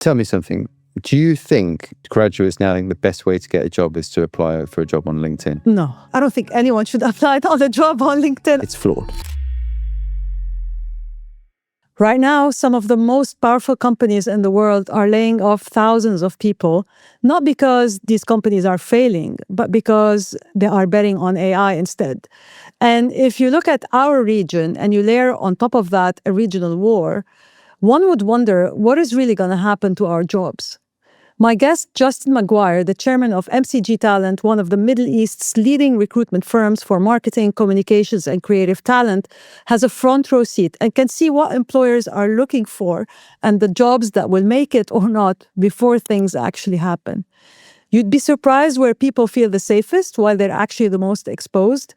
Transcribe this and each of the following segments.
Tell me something. Do you think graduates now think the best way to get a job is to apply for a job on LinkedIn? No, I don't think anyone should apply on a job on LinkedIn. It's flawed. Right now, some of the most powerful companies in the world are laying off thousands of people, not because these companies are failing, but because they are betting on AI instead. And if you look at our region and you layer on top of that a regional war, one would wonder what is really going to happen to our jobs. My guest, Justin McGuire, the chairman of MCG Talent, one of the Middle East's leading recruitment firms for marketing, communications, and creative talent, has a front row seat and can see what employers are looking for and the jobs that will make it or not before things actually happen. You'd be surprised where people feel the safest while they're actually the most exposed.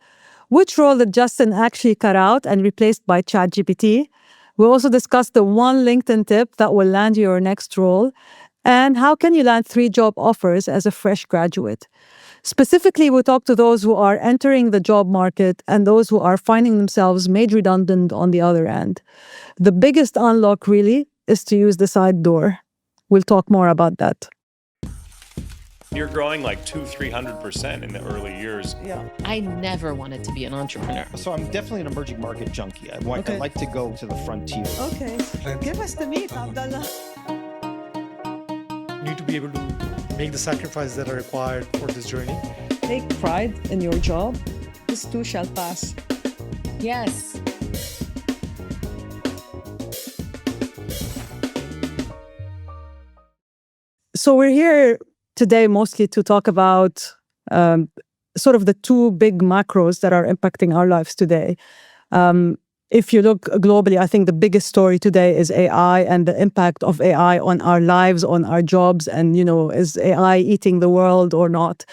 Which role did Justin actually cut out and replaced by ChatGPT? We'll also discuss the one LinkedIn tip that will land you your next role. And how can you land 3 job offers as a fresh graduate? Specifically, we'll talk to those who are entering the job market and those who are finding themselves made redundant on the other end. The biggest unlock really is to use the side door. We'll talk more about that. You're growing like 200-300% in the early years. Yeah. I never wanted to be an entrepreneur. So I'm definitely an emerging market junkie. I'd like to go to the frontier. Okay. Give us the meat, Abdallah. You need to be able to make the sacrifices that are required for this journey. Take pride in your job. This too shall pass. Yes. So we're here today mostly to talk about sort of the 2 big macros that are impacting our lives today. If you look globally, I think the biggest story today is AI and the impact of AI on our lives, on our jobs, and, is AI eating the world or not?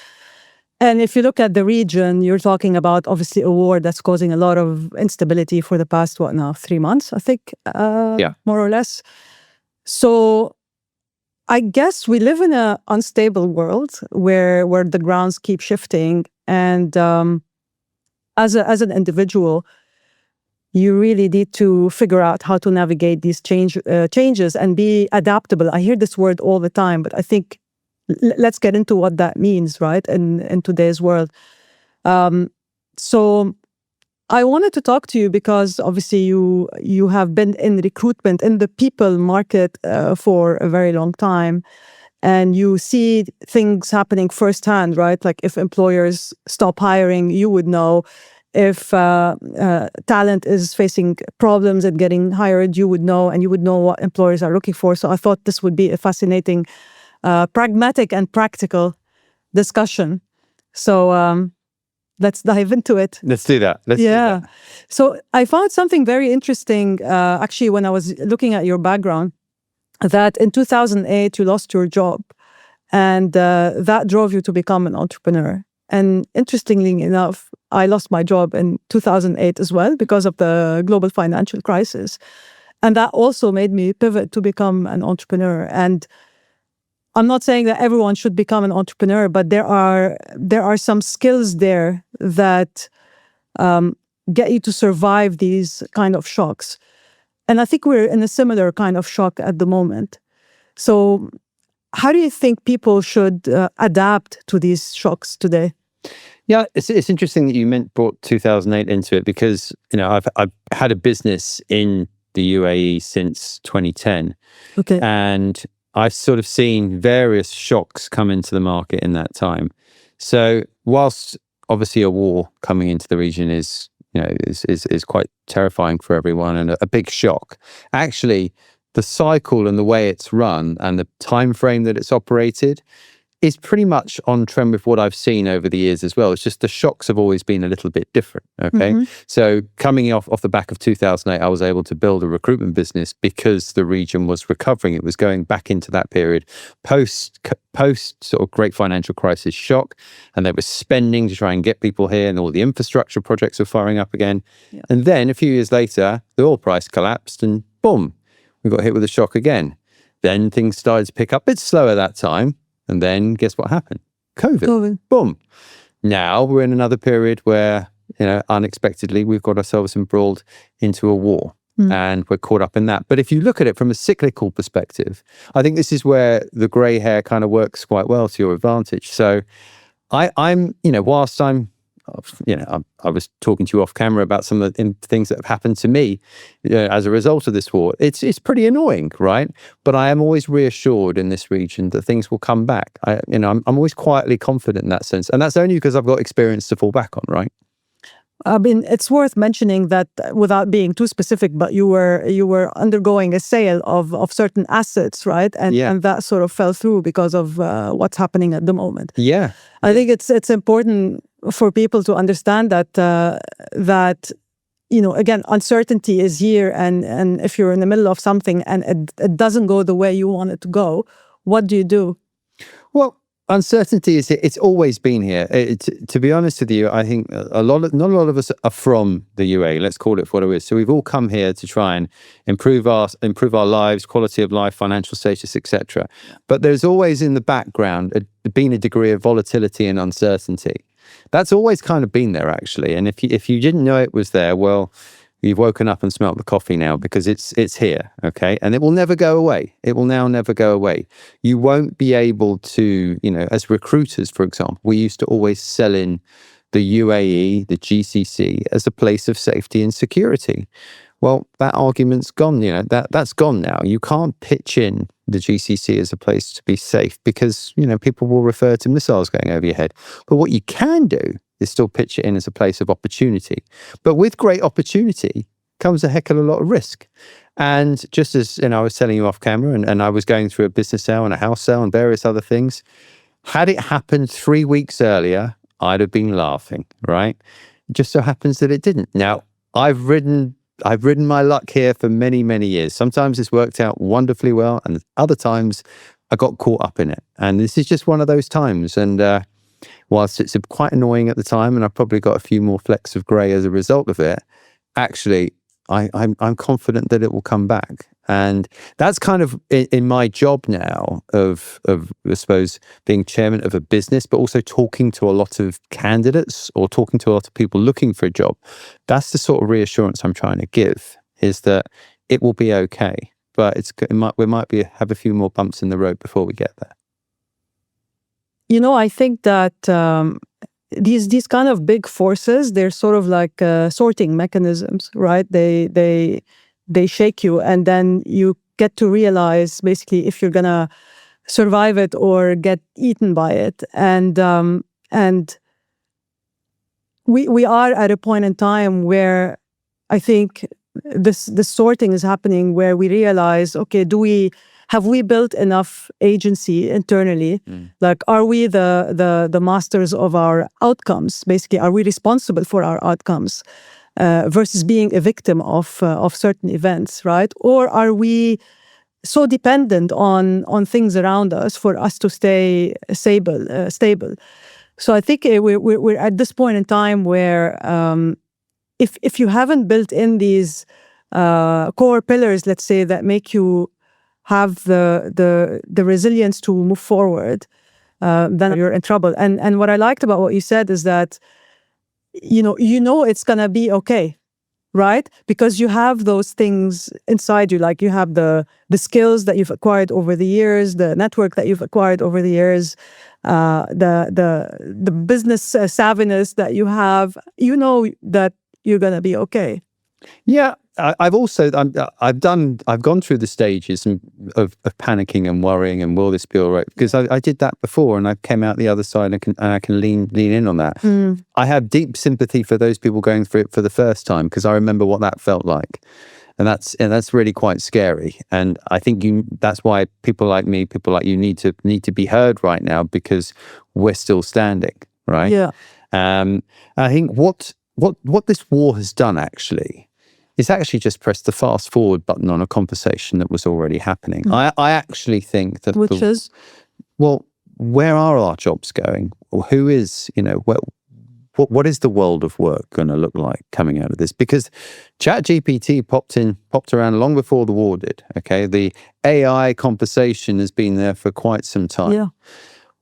And if you look at the region, you're talking about obviously a war that's causing a lot of instability for the past, 3 months, I think, more or less. So I guess we live in an unstable world where the grounds keep shifting. And as an individual, you really need to figure out how to navigate these changes and be adaptable. I hear this word all the time, but I think let's get into what that means, right, in today's world. So I wanted to talk to you because obviously you have been in recruitment, in the people market for a very long time. And you see things happening firsthand, right? Like if employers stop hiring, you would know. If talent is facing problems and getting hired, you would know, and you would know what employers are looking for. So I thought this would be a fascinating, pragmatic and practical discussion. So let's dive into it. Let's do that. Let's do that. So I found something very interesting, actually, when I was looking at your background, that in 2008, you lost your job, and that drove you to become an entrepreneur. And interestingly enough, I lost my job in 2008 as well because of the global financial crisis. And that also made me pivot to become an entrepreneur. And I'm not saying that everyone should become an entrepreneur, but there are some skills there that get you to survive these kind of shocks. And I think we're in a similar kind of shock at the moment. So how do you think people should adapt to these shocks today? Yeah, it's interesting that you brought 2008 into it because, I've had a business in the UAE since 2010. Okay. And I've sort of seen various shocks come into the market in that time. So whilst obviously a war coming into the region is quite terrifying for everyone and a big shock, actually the cycle and the way it's run and the time frame that it's operated is pretty much on trend with what I've seen over the years as well. It's just the shocks have always been a little bit different, okay? Mm-hmm. So coming off the back of 2008, I was able to build a recruitment business because the region was recovering. It was going back into that period post sort of great financial crisis shock, and they were spending to try and get people here, and all the infrastructure projects were firing up again. Yeah. And then a few years later, the oil price collapsed and boom, we got hit with a shock again. Then things started to pick up. It's slower that time. And then guess what happened? COVID. Boom. Now we're in another period where, unexpectedly, we've got ourselves embroiled into a war. and we're caught up in that. But if you look at it from a cyclical perspective, I think this is where the grey hair kind of works quite well to your advantage. So I'm, whilst I was talking to you off camera about some of the things that have happened to me as a result of this war. It's pretty annoying, right? But I am always reassured in this region that things will come back. I'm always quietly confident in that sense, and that's only because I've got experience to fall back on, right? I mean, it's worth mentioning that without being too specific, but you were undergoing a sale of certain assets, right? And that sort of fell through because of what's happening at the moment. Yeah, I think it's important for people to understand that again, uncertainty is here, and if you're in the middle of something and it doesn't go the way you want it to go, what do you do? Well, uncertainty it's always been here. To be honest with you, I think not a lot of us are from the UAE. Let's call it for what it is. So we've all come here to try and improve our lives, quality of life, financial status, etc. But there's always in the background been a degree of volatility and uncertainty. That's always kind of been there, actually. And if you didn't know it was there, well, you've woken up and smelt the coffee now, because it's here, okay? And it will never go away. It will now never go away. You won't be able to, as recruiters, for example, we used to always sell in the UAE, the GCC, as a place of safety and security. Well, that argument's gone, that's gone now. You can't pitch in the GCC as a place to be safe because, people will refer to missiles going over your head. But what you can do is still pitch it in as a place of opportunity. But with great opportunity comes a heck of a lot of risk. And just as I was telling you off camera, and I was going through a business sale and a house sale and various other things, had it happened 3 weeks earlier, I'd have been laughing, right? It just so happens that it didn't. Now, I've ridden my luck here for many, many years. Sometimes it's worked out wonderfully well, and other times I got caught up in it. And this is just one of those times. And whilst it's quite annoying at the time, and I've probably got a few more flecks of grey as a result of it, actually, I'm confident that it will come back. And that's kind of in my job now of I suppose being chairman of a business, but also talking to a lot of candidates or talking to a lot of people looking for a job. That's the sort of reassurance I'm trying to give, is that it will be okay, but we might have a few more bumps in the road before we get there. I think that these kind of big forces, they're sort of like sorting mechanisms, right? They shake you, and then you get to realize basically if you're gonna survive it or get eaten by it. And we are at a point in time where I think this sorting is happening, where we realize, okay, have we built enough agency internally? Like, are we the masters of our outcomes? Basically, are we responsible for our outcomes versus being a victim of certain events, right? Or are we so dependent on things around us for us to stay stable? So I think we're at this point in time where if you haven't built in these core pillars, let's say, that make you have the resilience to move forward, then you're in trouble. And what I liked about what you said is that it's gonna be okay, right? Because you have those things inside you, like you have the skills that you've acquired over the years, the network that you've acquired over the years, the business savviness that you have. That you're gonna be okay. Yeah, I've gone through the stages of panicking and worrying and will this be all right? Because I did that before, and I came out the other side, and I can lean in on that. I have deep sympathy for those people going through it for the first time, because I remember what that felt like, and that's really quite scary. And I think that's why people like me, people like you need to be heard right now, because we're still standing, right? Yeah. I think what this war has done actually is actually just press the fast forward button on a conversation that was already happening. I actually think that where are our jobs going? Or who is, what is the world of work going to look like coming out of this? Because ChatGPT popped around long before the war did. Okay, the AI conversation has been there for quite some time. Yeah.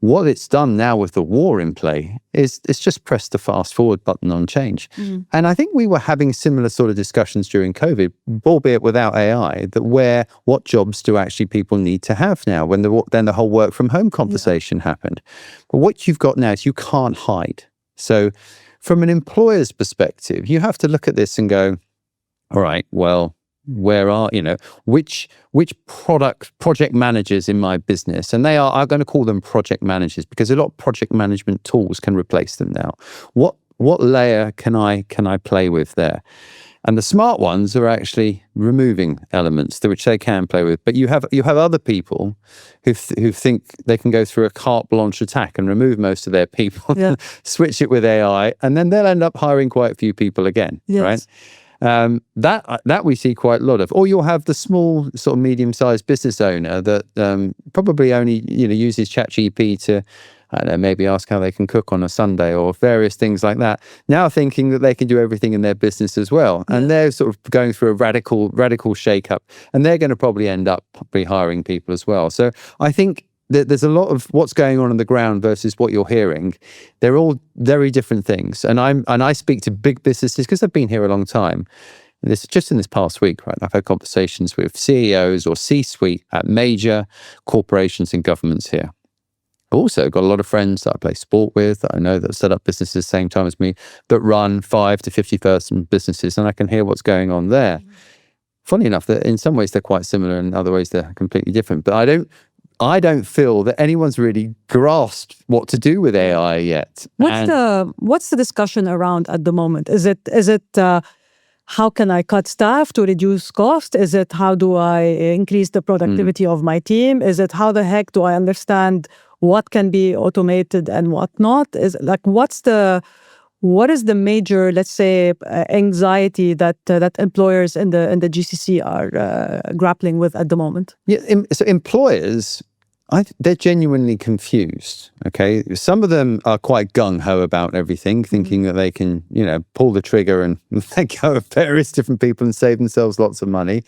what it's done now with the war in play is it's just pressed the fast forward button on change. And I think we were having similar sort of discussions during COVID, albeit without AI, that what jobs do actually people need to have now when then the whole work from home conversation happened. But what you've got now is you can't hide. So from an employer's perspective, you have to look at this and go, all right, well, which project managers in my business, and I'm going to call them project managers because a lot of project management tools can replace them now. What layer can I play with there? And the smart ones are actually removing elements which they can play with. But you have other people who think they can go through a carte blanche attack and remove most of their people, switch it with AI, and then they'll end up hiring quite a few people again, right? That we see quite a lot of. Or you'll have the small sort of medium-sized business owner that probably only uses ChatGPT to, I don't know, maybe ask how they can cook on a Sunday or various things like that. Now thinking that they can do everything in their business as well. And they're sort of going through a radical shake-up. And they're going to probably end up hiring people as well. So I think there's a lot of what's going on the ground versus what you're hearing. They're all very different things. And I speak to big businesses because I've been here a long time. This just in this past week, right? I've had conversations with CEOs or C-suite at major corporations and governments here. I've also got a lot of friends that I play sport with, that I know that set up businesses the same time as me, that run 5 to 50 person businesses, and I can hear what's going on there. Funny enough, that in some ways they're quite similar, and in other ways they're completely different. But I don't feel that anyone's really grasped what to do with AI yet. What's the discussion around at the moment? Is it how can I cut staff to reduce cost? Is it how do I increase the productivity of my team? Is it how the heck do I understand what can be automated and what not? Is like what is the major, let's say, anxiety that employers in the GCC are grappling with at the moment? Yeah, so employers, they're genuinely confused. Okay, some of them are quite gung ho about everything, thinking that they can, pull the trigger and let go of various different people and save themselves lots of money.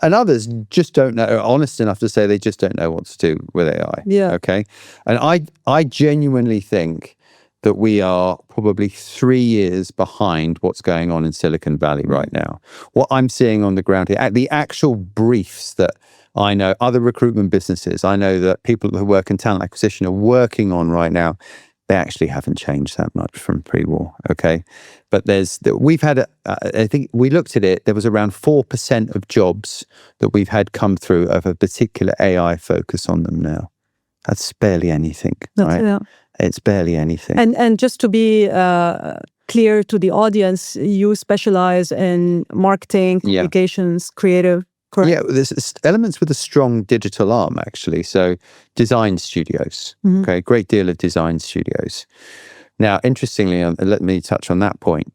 And others just don't know, are honest enough to say they just don't know what to do with AI. Yeah. Okay. And I genuinely think that we are probably 3 years behind what's going on in Silicon Valley right now. What I'm seeing on the ground here, the actual briefs that I know, other recruitment businesses, I know that people who work in talent acquisition are working on right now, they actually haven't changed that much from pre-war, okay? But we've had, I think we looked at it, there was around 4% of jobs that we've had come through of a particular AI focus on them now. That's barely anything, right? Yeah. It's barely anything. And just to be clear to the audience, you specialize in marketing, communications, creative, correct? Yeah, there's elements with a strong digital arm, actually. So design studios, okay, great deal of design studios. Now, interestingly, let me touch on that point.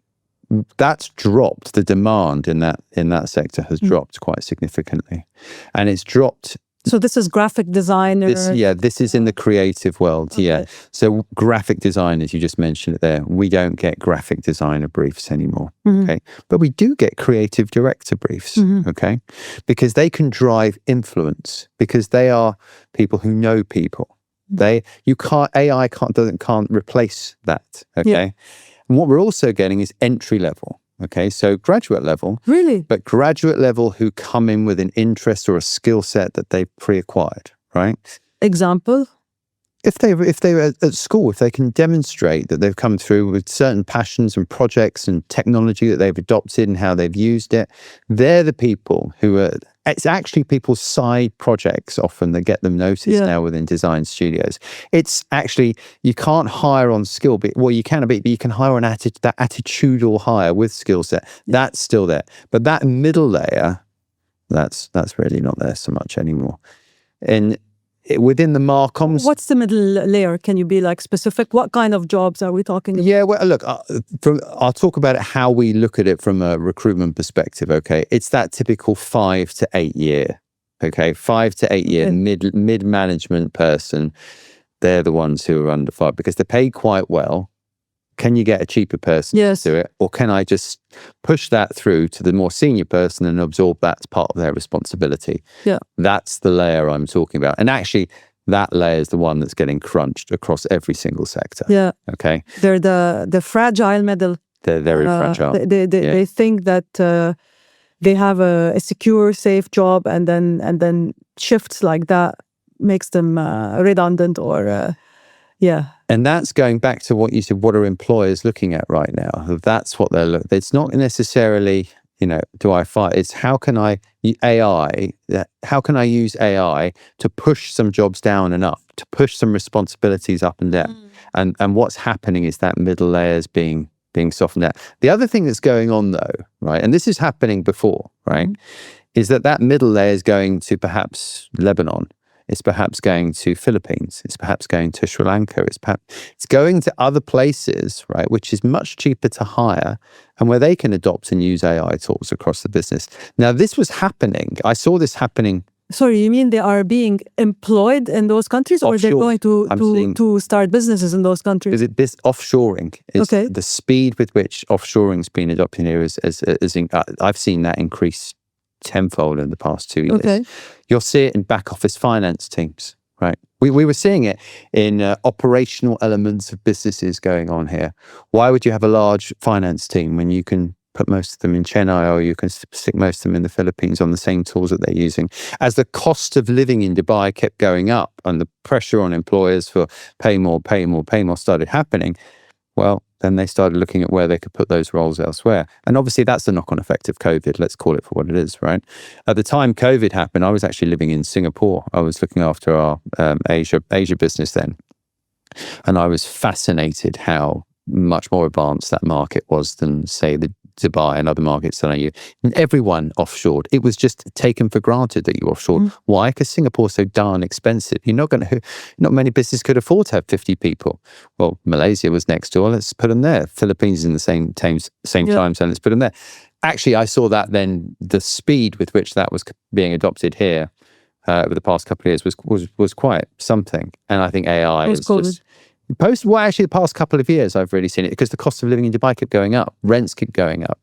That's dropped. The demand in that sector has dropped quite significantly, and it's dropped. So this is graphic designers. This is in the creative world. Okay. Yeah. So graphic designers, you just mentioned it there. We don't get graphic designer briefs anymore. Okay. But we do get creative director briefs. Okay. Because they can drive influence, because they are people who know people. AI can't replace that. Okay. Yeah. And what we're also getting is entry level. Okay, so graduate level. Really? But graduate level who come in with an interest or a skill set that they've pre-acquired, right? Example? If they were at school, if they can demonstrate that they've come through with certain passions and projects and technology that they've adopted and how they've used it, they're the people who are, it's actually people's side projects often that get them noticed now within design studios. It's actually, you can't hire on skill, but you can but you can hire on that attitudinal hire with skill set. That's still there. But that middle layer, that's really not there so much anymore. And within the marcoms, what's the middle layer? Can you be like specific? What kind of jobs are we talking about? Yeah, well, look, I'll talk about it how we look at it from a recruitment perspective. Okay, it's that typical 5 to 8 year. Okay, 5 to 8 year mid management person. They're the ones who are under 5 because they pay quite well. Can you get a cheaper person to do it? Or can I just push that through to the more senior person and absorb that as part of their responsibility? Yeah. That's the layer I'm talking about. And actually, that layer is the one that's getting crunched across every single sector. Yeah. Okay. They're the fragile middle. They're very fragile. They think that they have a secure, safe job, and then shifts like that makes them redundant or And that's going back to what you said. What are employers looking at right now? That's what they're looking. It's not necessarily, do I fight? It's how can I use AI to push some jobs down and up, to push some responsibilities up and down. And what's happening is that middle layers being softened out. The other thing that's going on though, right, and this is happening before, right, is that middle layer is going to perhaps Lebanon. It's perhaps going to Philippines. It's perhaps going to Sri Lanka. It's going to other places, right, which is much cheaper to hire and where they can adopt and use AI tools across the business. Now, this was happening. I saw this happening. Sorry, you mean they are being employed in those countries, or they're going to start businesses in those countries? Is it this offshoring? Okay. The speed with which offshoring's been adopted here I've seen that increase tenfold in the past 2 years. Okay. You'll see it in back office finance teams, right? We were seeing it in operational elements of businesses going on here. Why would you have a large finance team when you can put most of them in Chennai, or you can stick most of them in the Philippines on the same tools that they're using? As the cost of living in Dubai kept going up and the pressure on employers for pay more started happening, well, then they started looking at where they could put those roles elsewhere. And obviously that's the knock-on effect of COVID. Let's call it for what it is, right? At the time COVID happened, I was actually living in Singapore. I was looking after our Asia business then. And I was fascinated how much more advanced that market was than, say, the Dubai and other markets that I knew. And everyone offshored. It was just taken for granted that you offshored. Why? Because Singapore's so darn expensive. Not many businesses could afford to have 50 people. Well, Malaysia was next door. Let's put them there. Philippines is in the same time zone. Let's put them there. Actually, I saw that then the speed with which that was being adopted here over the past couple of years was quite something. And I think AI is just actually the past couple of years I've really seen it, because the cost of living in Dubai kept going up, rents kept going up.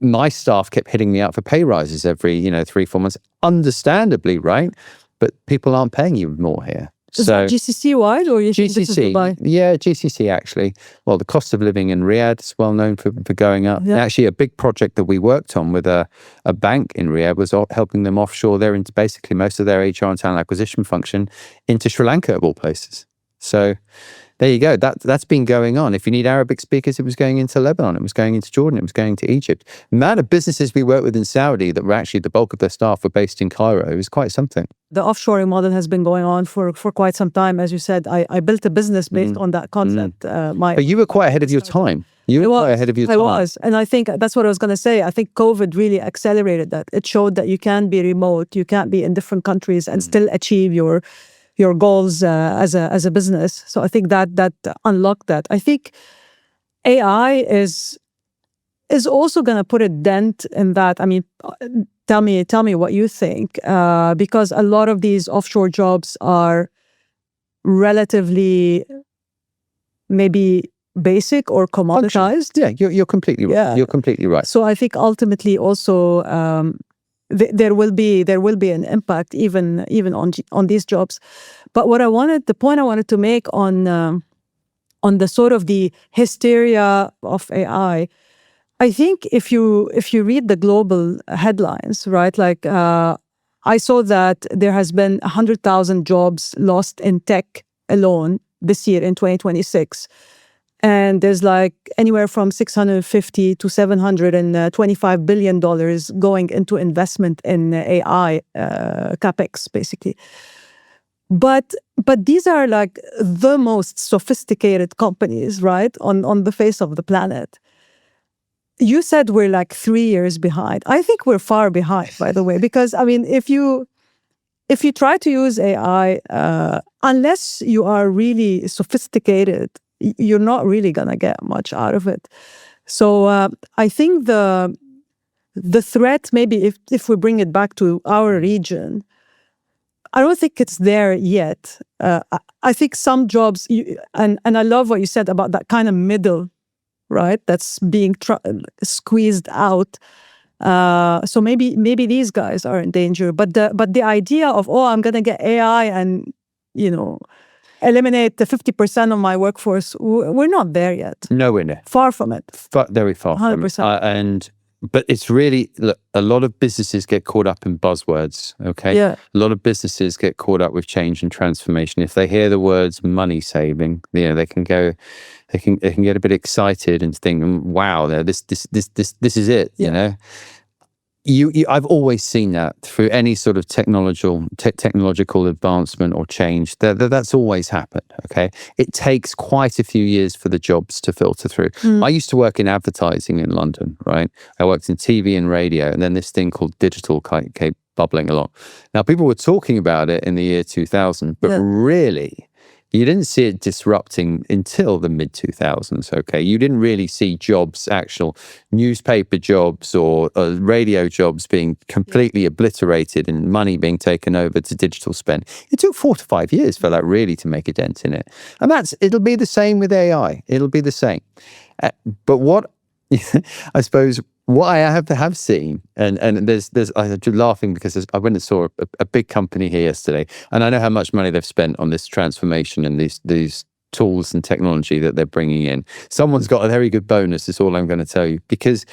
My staff kept hitting me up for pay rises every 3-4 months, understandably, right? But people aren't paying you more here. Is that GCC wide, or you think this is Dubai? Yeah, GCC actually. Well, the cost of living in Riyadh is well known for going up. Yeah. Actually, a big project that we worked on with a bank in Riyadh was helping them offshore into basically most of their HR and talent acquisition function into Sri Lanka, of all places. So there you go. That's been going on. If you need Arabic speakers, it was going into Lebanon, it was going into Jordan, it was going to Egypt. The amount of businesses we worked with in Saudi that were actually the bulk of their staff were based in Cairo is quite something. The offshoring model has been going on for quite some time. As you said, I built a business based on that concept. But you were quite ahead of your time. I was. And I think that's what I was going to say. I think COVID really accelerated that. It showed that you can be remote, you can't be in different countries and still achieve your goals as a business. So I think that unlocked that. I think AI is also going to put a dent in that. I mean, tell me what you think, because a lot of these offshore jobs are relatively maybe basic or commoditized. Yeah, you're completely right. Yeah. You're completely right. So I think ultimately also there will be an impact even on these jobs. But the point I wanted to make on the sort of the hysteria of AI, I think if you read the global headlines, right, like I saw that there has been 100,000 jobs lost in tech alone this year in 2026. And there's like anywhere from $650 to $725 billion going into investment in AI, capex, basically. But these are like the most sophisticated companies, right, on the face of the planet. You said we're like 3 years behind. I think we're far behind, by the way, because I mean, if you try to use AI, unless you are really sophisticated, you're not really gonna get much out of it. So I think the threat, maybe if we bring it back to our region, I don't think it's there yet. I think some jobs, and I love what you said about that kind of middle, right? That's being squeezed out. So maybe these guys are in danger. But the idea of, oh, I'm gonna get AI and eliminate the 50% of my workforce, we're not there yet. Nowhere near. Far from it. Very far 100%. from it. But it's really, look, a lot of businesses get caught up in buzzwords, okay? Yeah. A lot of businesses get caught up with change and transformation. If they hear the words money saving, they can get a bit excited and think, wow, this is it, I've always seen that through any sort of technological advancement or change. That's always happened. Okay, it takes quite a few years for the jobs to filter through. I used to work in advertising in London, right? I worked in TV and radio, and then this thing called digital came bubbling along. Now, people were talking about it in the year 2000, but really, you didn't see it disrupting until the mid-2000s, okay? You didn't really see jobs, actual newspaper jobs or radio jobs being completely obliterated and money being taken over to digital spend. It took 4 to 5 years for that really to make a dent in it. And it'll be the same with AI. It'll be the same. But what, I suppose, what I have seen, and there's I'm laughing because I went and saw a big company here yesterday, and I know how much money they've spent on this transformation and these tools and technology that they're bringing in. Someone's got a very good bonus, is all I'm going to tell you, because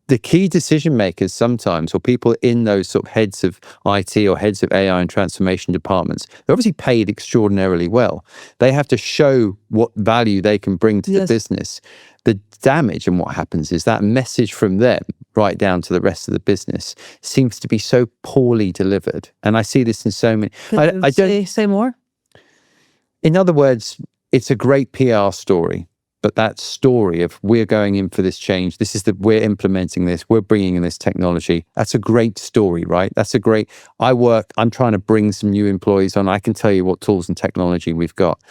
the key decision makers sometimes, or people in those sort of heads of IT or heads of AI and transformation departments, they're obviously paid extraordinarily well. They have to show what value they can bring to the business. The damage and what happens is that message from them right down to the rest of the business seems to be so poorly delivered. And I see this in so many. I don't say more. In other words, it's a great PR story. But that story of we're going in for this change, we're implementing this, we're bringing in this technology. That's a great story, right? I'm trying to bring some new employees on. I can tell you what tools and technology we've got.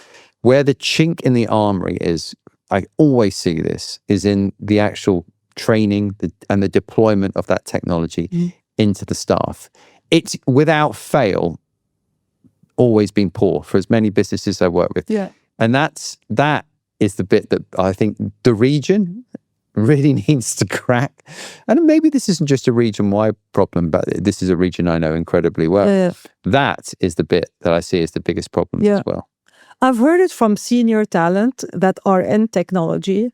Where the chink in the armory is, I always see this, is in the actual training and the deployment of that technology into the staff. It's without fail always been poor for as many businesses I work with. Yeah. And that is the bit that I think the region really needs to crack. And maybe this isn't just a region-wide problem, but this is a region I know incredibly well. Yeah. That is the bit that I see as the biggest problem as well. I've heard it from senior talent that are in technology,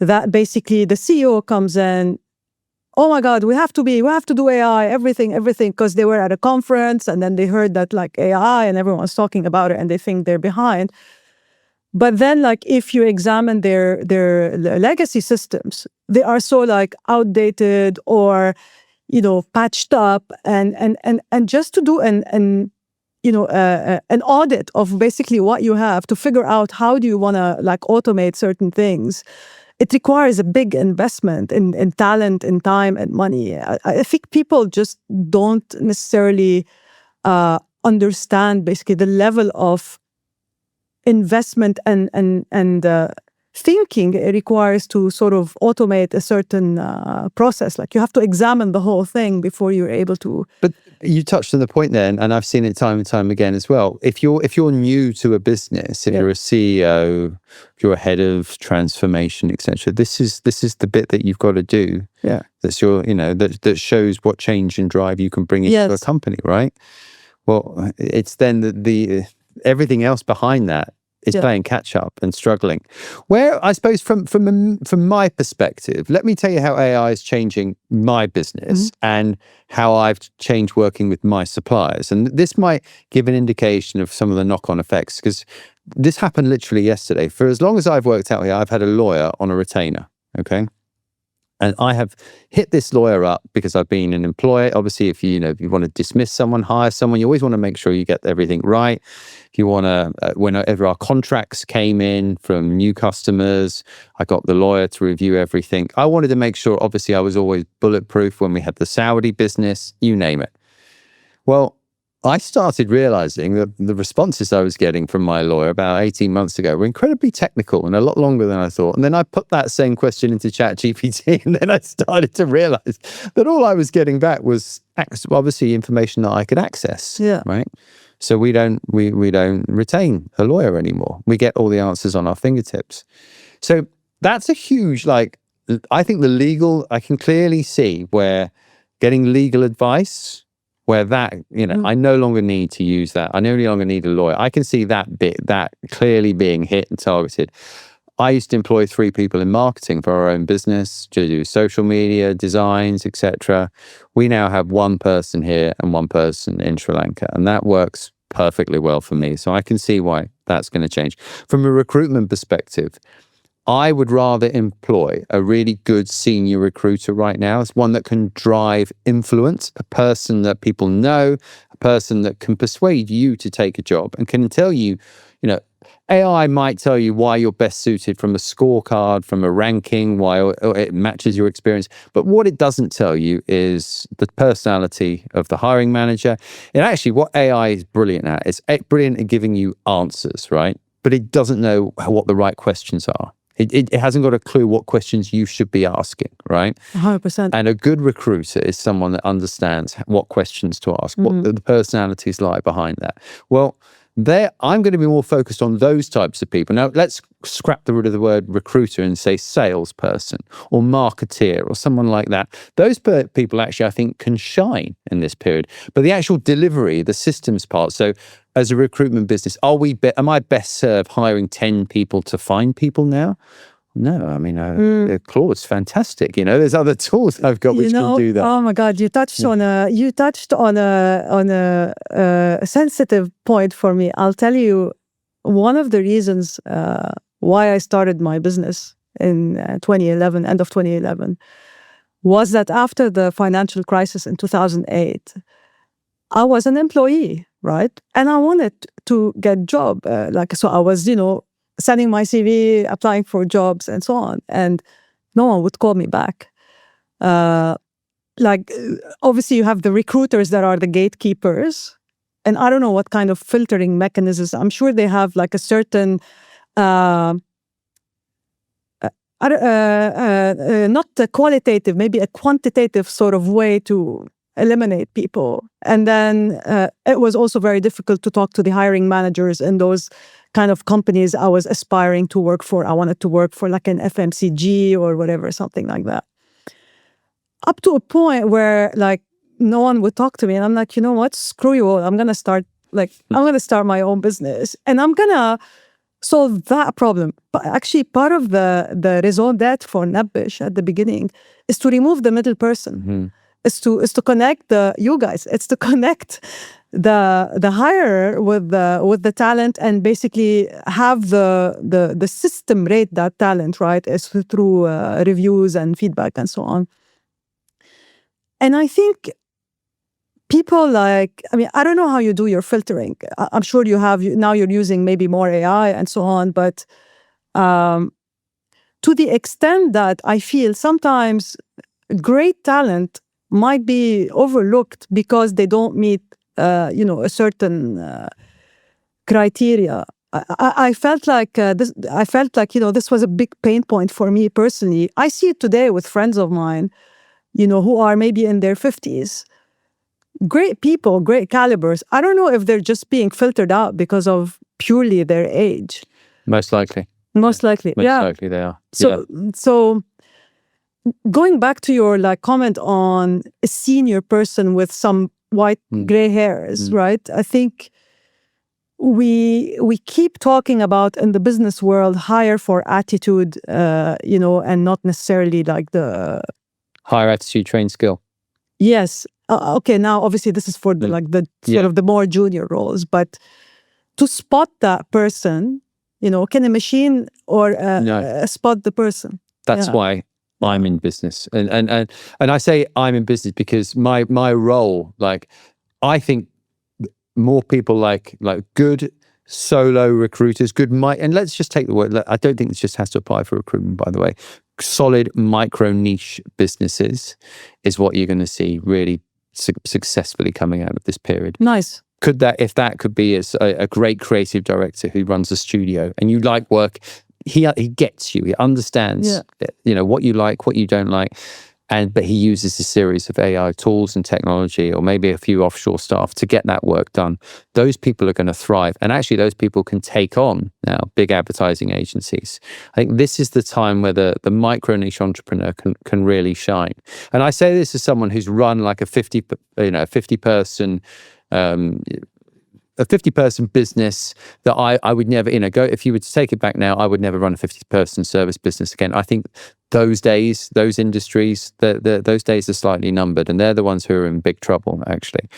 that basically the CEO comes in, oh my God, we have to do AI, everything, because they were at a conference and then they heard that like AI and everyone's talking about it and they think they're behind. But then, like, if you examine their legacy systems, they are so like outdated or, patched up, and just to do an audit of basically what you have to figure out how do you want to like automate certain things. It requires a big investment in talent, in time, and money. I think people just don't necessarily understand basically the level of investment and thinking it requires to sort of automate a certain process. Like you have to examine the whole thing before you're able to. But you touched on the point there, and I've seen it time and time again as well. If you're new to a business, if you're a CEO, if you're a head of transformation, etc., this is the bit that you've got to do. Yeah, that's that shows what change and drive you can bring into a company, right? Well, it's then the everything else behind that is playing catch up and struggling. Where I suppose from my perspective, let me tell you how AI is changing my business and how I've changed working with my suppliers. And this might give an indication of some of the knock-on effects, because this happened literally yesterday. For as long as I've worked out here, I've had a lawyer on a retainer, okay? And I have hit this lawyer up because I've been an employer. Obviously, if you want to dismiss someone, hire someone, you always want to make sure you get everything right. If you want to, whenever our contracts came in from new customers, I got the lawyer to review everything. I wanted to make sure, obviously, I was always bulletproof when we had the Saudi business, you name it. Well, I started realizing that the responses I was getting from my lawyer about 18 months ago were incredibly technical and a lot longer than I thought. And then I put that same question into ChatGPT, and then I started to realize that all I was getting back was obviously information that I could access. Yeah. Right. So we don't retain a lawyer anymore. We get all the answers on our fingertips. So that's a huge, I think I can clearly see where getting legal advice, where that, I no longer need to use that. I no longer need a lawyer. I can see that clearly being hit and targeted. I used to employ 3 people in marketing for our own business to do social media, designs, etc. We now have 1 person here and 1 person in Sri Lanka, and that works perfectly well for me. So I can see why that's going to change. From a recruitment perspective, I would rather employ a really good senior recruiter right now. It's one that can drive influence, a person that people know, a person that can persuade you to take a job and can tell you, AI might tell you why you're best suited from a scorecard, from a ranking, why it matches your experience. But what it doesn't tell you is the personality of the hiring manager. And actually, what AI is brilliant at is brilliant at giving you answers, right? But it doesn't know what the right questions are. It hasn't got a clue what questions you should be asking, right? 100%. And a good recruiter is someone that understands what questions to ask, what the personalities lie behind that. Well, I'm going to be more focused on those types of people. Now, let's scrap the root of the word recruiter and say salesperson or marketeer or someone like that. Those people actually, I think, can shine in this period. But the actual delivery, the systems part, so as a recruitment business, am I best served hiring 10 people to find people now? No, I mean, Claude's fantastic. There's other tools I've got which can do that. Oh my God, you touched on a sensitive point for me. I'll tell you, one of the reasons why I started my business in 2011, end of 2011, was that after the financial crisis in 2008, I was an employee, right? And I wanted to get a job. So I was, sending my CV, applying for jobs and so on. And no one would call me back. Obviously you have the recruiters that are the gatekeepers. And I don't know what kind of filtering mechanisms. I'm sure they have like a certain, not a qualitative, maybe a quantitative sort of way to eliminate people. And then it was also very difficult to talk to the hiring managers in those kind of companies I was aspiring to work for. I wanted to work for like an FMCG or whatever, something like that. Up to a point where like no one would talk to me. And I'm like, you know what? Screw you all. I'm going to start my own business and I'm going to solve that problem. But actually part of the raison d'etre for Nabish at the beginning is to remove the middle person. Is to connect you guys. It's to connect the hirer with the talent and basically have the system rate that talent, right? Is through reviews and feedback and so on. And I think people I don't know how you do your filtering. I'm sure you have, now you're using maybe more AI and so on, but to the extent that I feel sometimes great talent might be overlooked because they don't meet, a certain criteria. I felt like this. I felt like this was a big pain point for me personally. I see it today with friends of mine, who are maybe in their 50s. Great people, great calibers. I don't know if they're just being filtered out because of purely their age. Most likely. Most likely they are. So going back to your comment on a senior person with some white gray hairs, right? I think we keep talking about in the business world hire for attitude, and not necessarily like the higher attitude, trained skill. Yes. Okay. Now, obviously, this is for the sort of the more junior roles, but to spot that person, can a machine or spot the person? That's why I'm in business, and I say I'm in business because my role, I think more people like good solo recruiters, and let's just take the word. I don't think this just has to apply for recruitment, by the way. Solid micro niche businesses is what you're going to see really successfully coming out of this period. Nice. If that could be a great creative director who runs a studio and you like work. He gets you. He understands, what you like, what you don't like. but he uses a series of AI tools and technology, or maybe a few offshore staff to get that work done. Those people are going to thrive. And actually those people can take on now big advertising agencies. I think this is the time where the micro niche entrepreneur can really shine. And I say this as someone who's run like a 50 person business that I would never, go, if you were to take it back now, I would never run a 50-person service business again. I think those days, those industries, those days are slightly numbered, and they're the ones who are in big trouble, actually.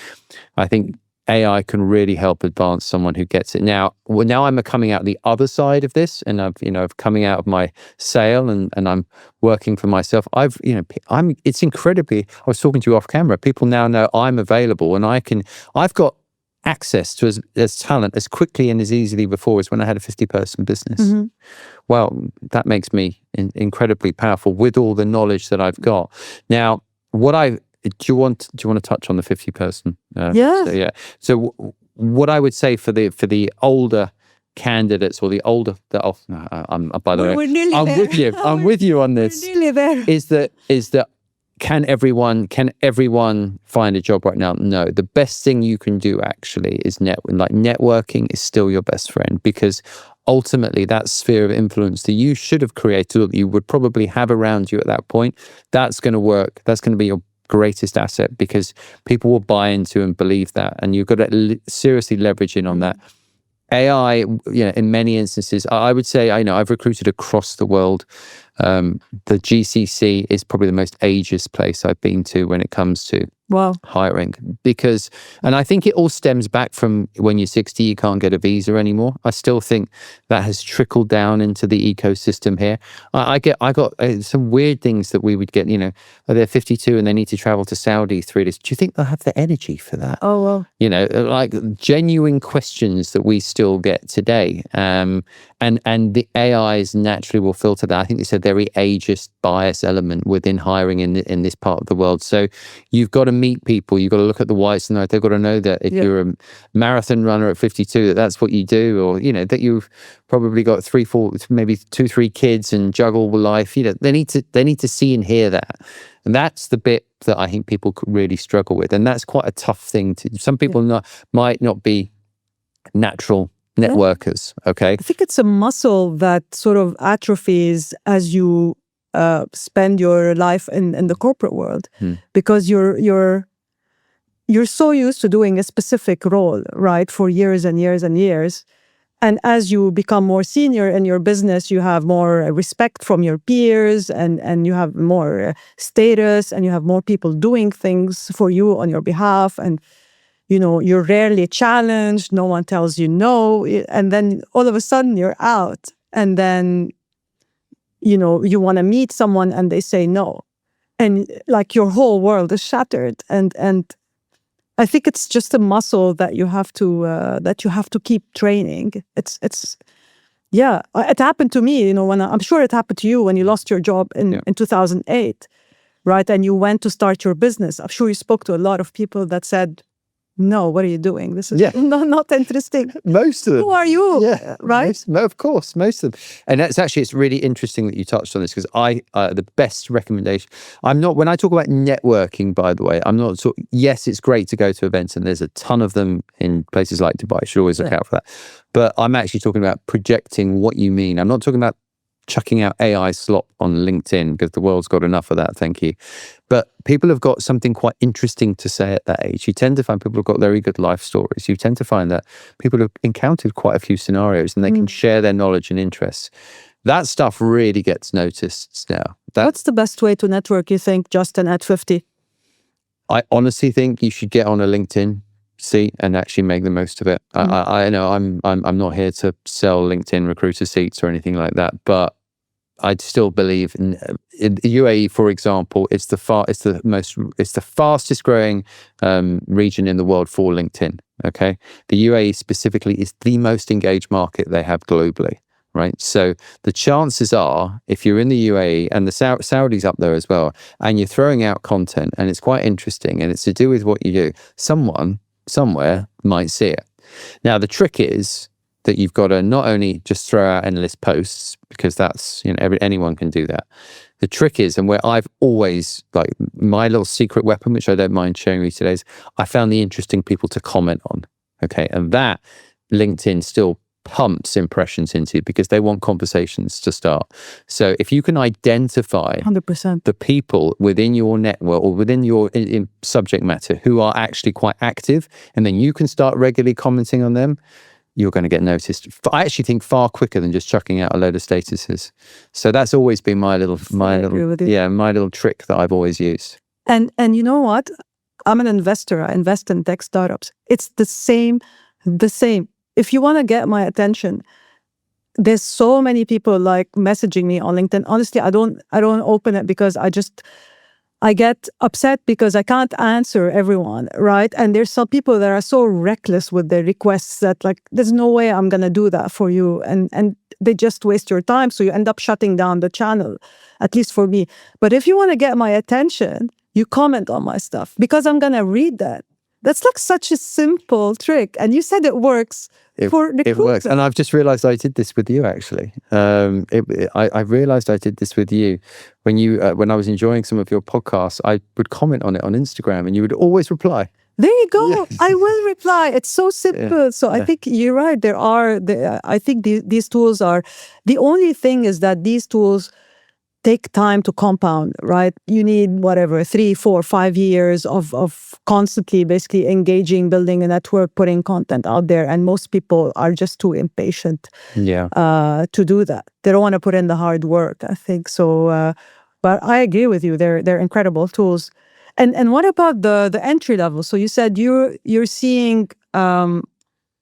I think AI can really help advance someone who gets it. Now I'm coming out the other side of this, and I've coming out of my sale and I'm working for myself. It's incredibly, I was talking to you off camera, people now know I'm available, and I've got access to as talent as quickly and as easily before as when I had a 50-person business. Mm-hmm. Well, that makes me incredibly powerful with all the knowledge that I've got. Now, do you want to touch on the 50-person? Yeah. So what I would say for the older candidates, or I'm with you on this. We're nearly there. Is that can everyone find a job right now? No. The best thing you can do actually is networking is still your best friend, because ultimately that sphere of influence that you should have created, or that you would probably have around you at that point, that's going to work. That's going to be your greatest asset, because people will buy into and believe that, and you've got to seriously leverage in on that. AI, in many instances, I would say, I've recruited across the world. The GCC is probably the most ageist place I've been to when it comes to hiring, and I think it all stems back from when you're 60, you can't get a visa anymore. I still think that has trickled down into the ecosystem here. I got some weird things that we would get, they're 52 and they need to travel to Saudi 3 days. Do you think they'll have the energy for that? Oh, well. Like genuine questions that we still get today. And the AIs naturally will filter that. I think it's a very ageist bias element within hiring in this part of the world. So you've got to meet people, you've got to look at the whites, and they've got to know that if you're a marathon runner at 52, that's what you do, or that you've probably got 3, 4, maybe 2, 3 kids and juggle life. They need to see and hear that. And that's the bit that I think people could really struggle with. And that's quite a tough thing some people might not be natural networkers. Okay. I think it's a muscle that sort of atrophies as you spend your life in the corporate world, because you're so used to doing a specific role, right, for years and years and years. And as you become more senior in your business, you have more respect from your peers, and you have more status, and you have more people doing things for you on your behalf. And you're rarely challenged. No one tells you no. And then all of a sudden you're out. And then, you want to meet someone and they say no. And like your whole world is shattered. And I think it's just a muscle that you have to keep training. It happened to me, when I'm sure it happened to you when you lost your job in 2008, right? And you went to start your business. I'm sure you spoke to a lot of people that said, no, what are you doing? This is not interesting. Most of them. Who are you? Yeah, right? Of course, most of them. And it's really interesting that you touched on this, because the best recommendation, when I talk about networking, by the way, I'm not yes, it's great to go to events, and there's a ton of them in places like Dubai. You should always look out for that. But I'm actually talking about projecting what you mean. I'm not talking about chucking out AI slop on LinkedIn, because the world's got enough of that, thank you. But people have got something quite interesting to say at that age. You tend to find people have got very good life stories. You tend to find that people have encountered quite a few scenarios, and they can share their knowledge and interests. That stuff really gets noticed now. What's the best way to network, you think, Justin, at 50? I honestly think you should get on a LinkedIn seat and actually make the most of it. I know I'm not here to sell LinkedIn recruiter seats or anything like that, but I still believe in UAE, for example. It's the fastest growing region in the world for LinkedIn. Okay, the UAE specifically is the most engaged market they have globally. Right, so the chances are, if you're in the UAE, and the Saudis up there as well, and you're throwing out content, and it's quite interesting, and it's to do with what you do, someone somewhere might see it. Now the trick is that you've got to not only just throw out endless posts, because that's, anyone can do that. The trick is, and where I've always, like, my little secret weapon, which I don't mind sharing with you today, is I found the interesting people to comment on. Okay. And that LinkedIn still pumps impressions into, because they want conversations to start. So if you can identify 100% the people within your network or within your in subject matter who are actually quite active, and then you can start regularly commenting on them, you're going to get noticed. I actually think far quicker than just chucking out a load of statuses. So that's always been my little trick that I've always used. And you know what? I'm an investor. I invest in tech startups. It's the same. If you want to get my attention, there's so many people like messaging me on LinkedIn. Honestly, I don't open it because I get upset because I can't answer everyone, right? And there's some people that are so reckless with their requests that, like, there's no way I'm going to do that for you. And they just waste your time. So you end up shutting down the channel, at least for me. But if you want to get my attention, you comment on my stuff because I'm going to read that. That's like such a simple trick. And you said it works for recruitment. It works. And I've just realized I did this with you, actually. I realized I did this with you when I was enjoying some of your podcasts. I would comment on it on Instagram and you would always reply. There you go. Yes. I will reply. It's so simple. Yeah. So I think you're right. I think these tools are, the only thing is that these tools take time to compound, right? You need 3, 4, 5 years of constantly basically engaging, building a network, putting content out there. And most people are just too impatient to do that. They don't want to put in the hard work, I think. So, but I agree with you. They're incredible tools. And what about the entry level? So you said you're seeing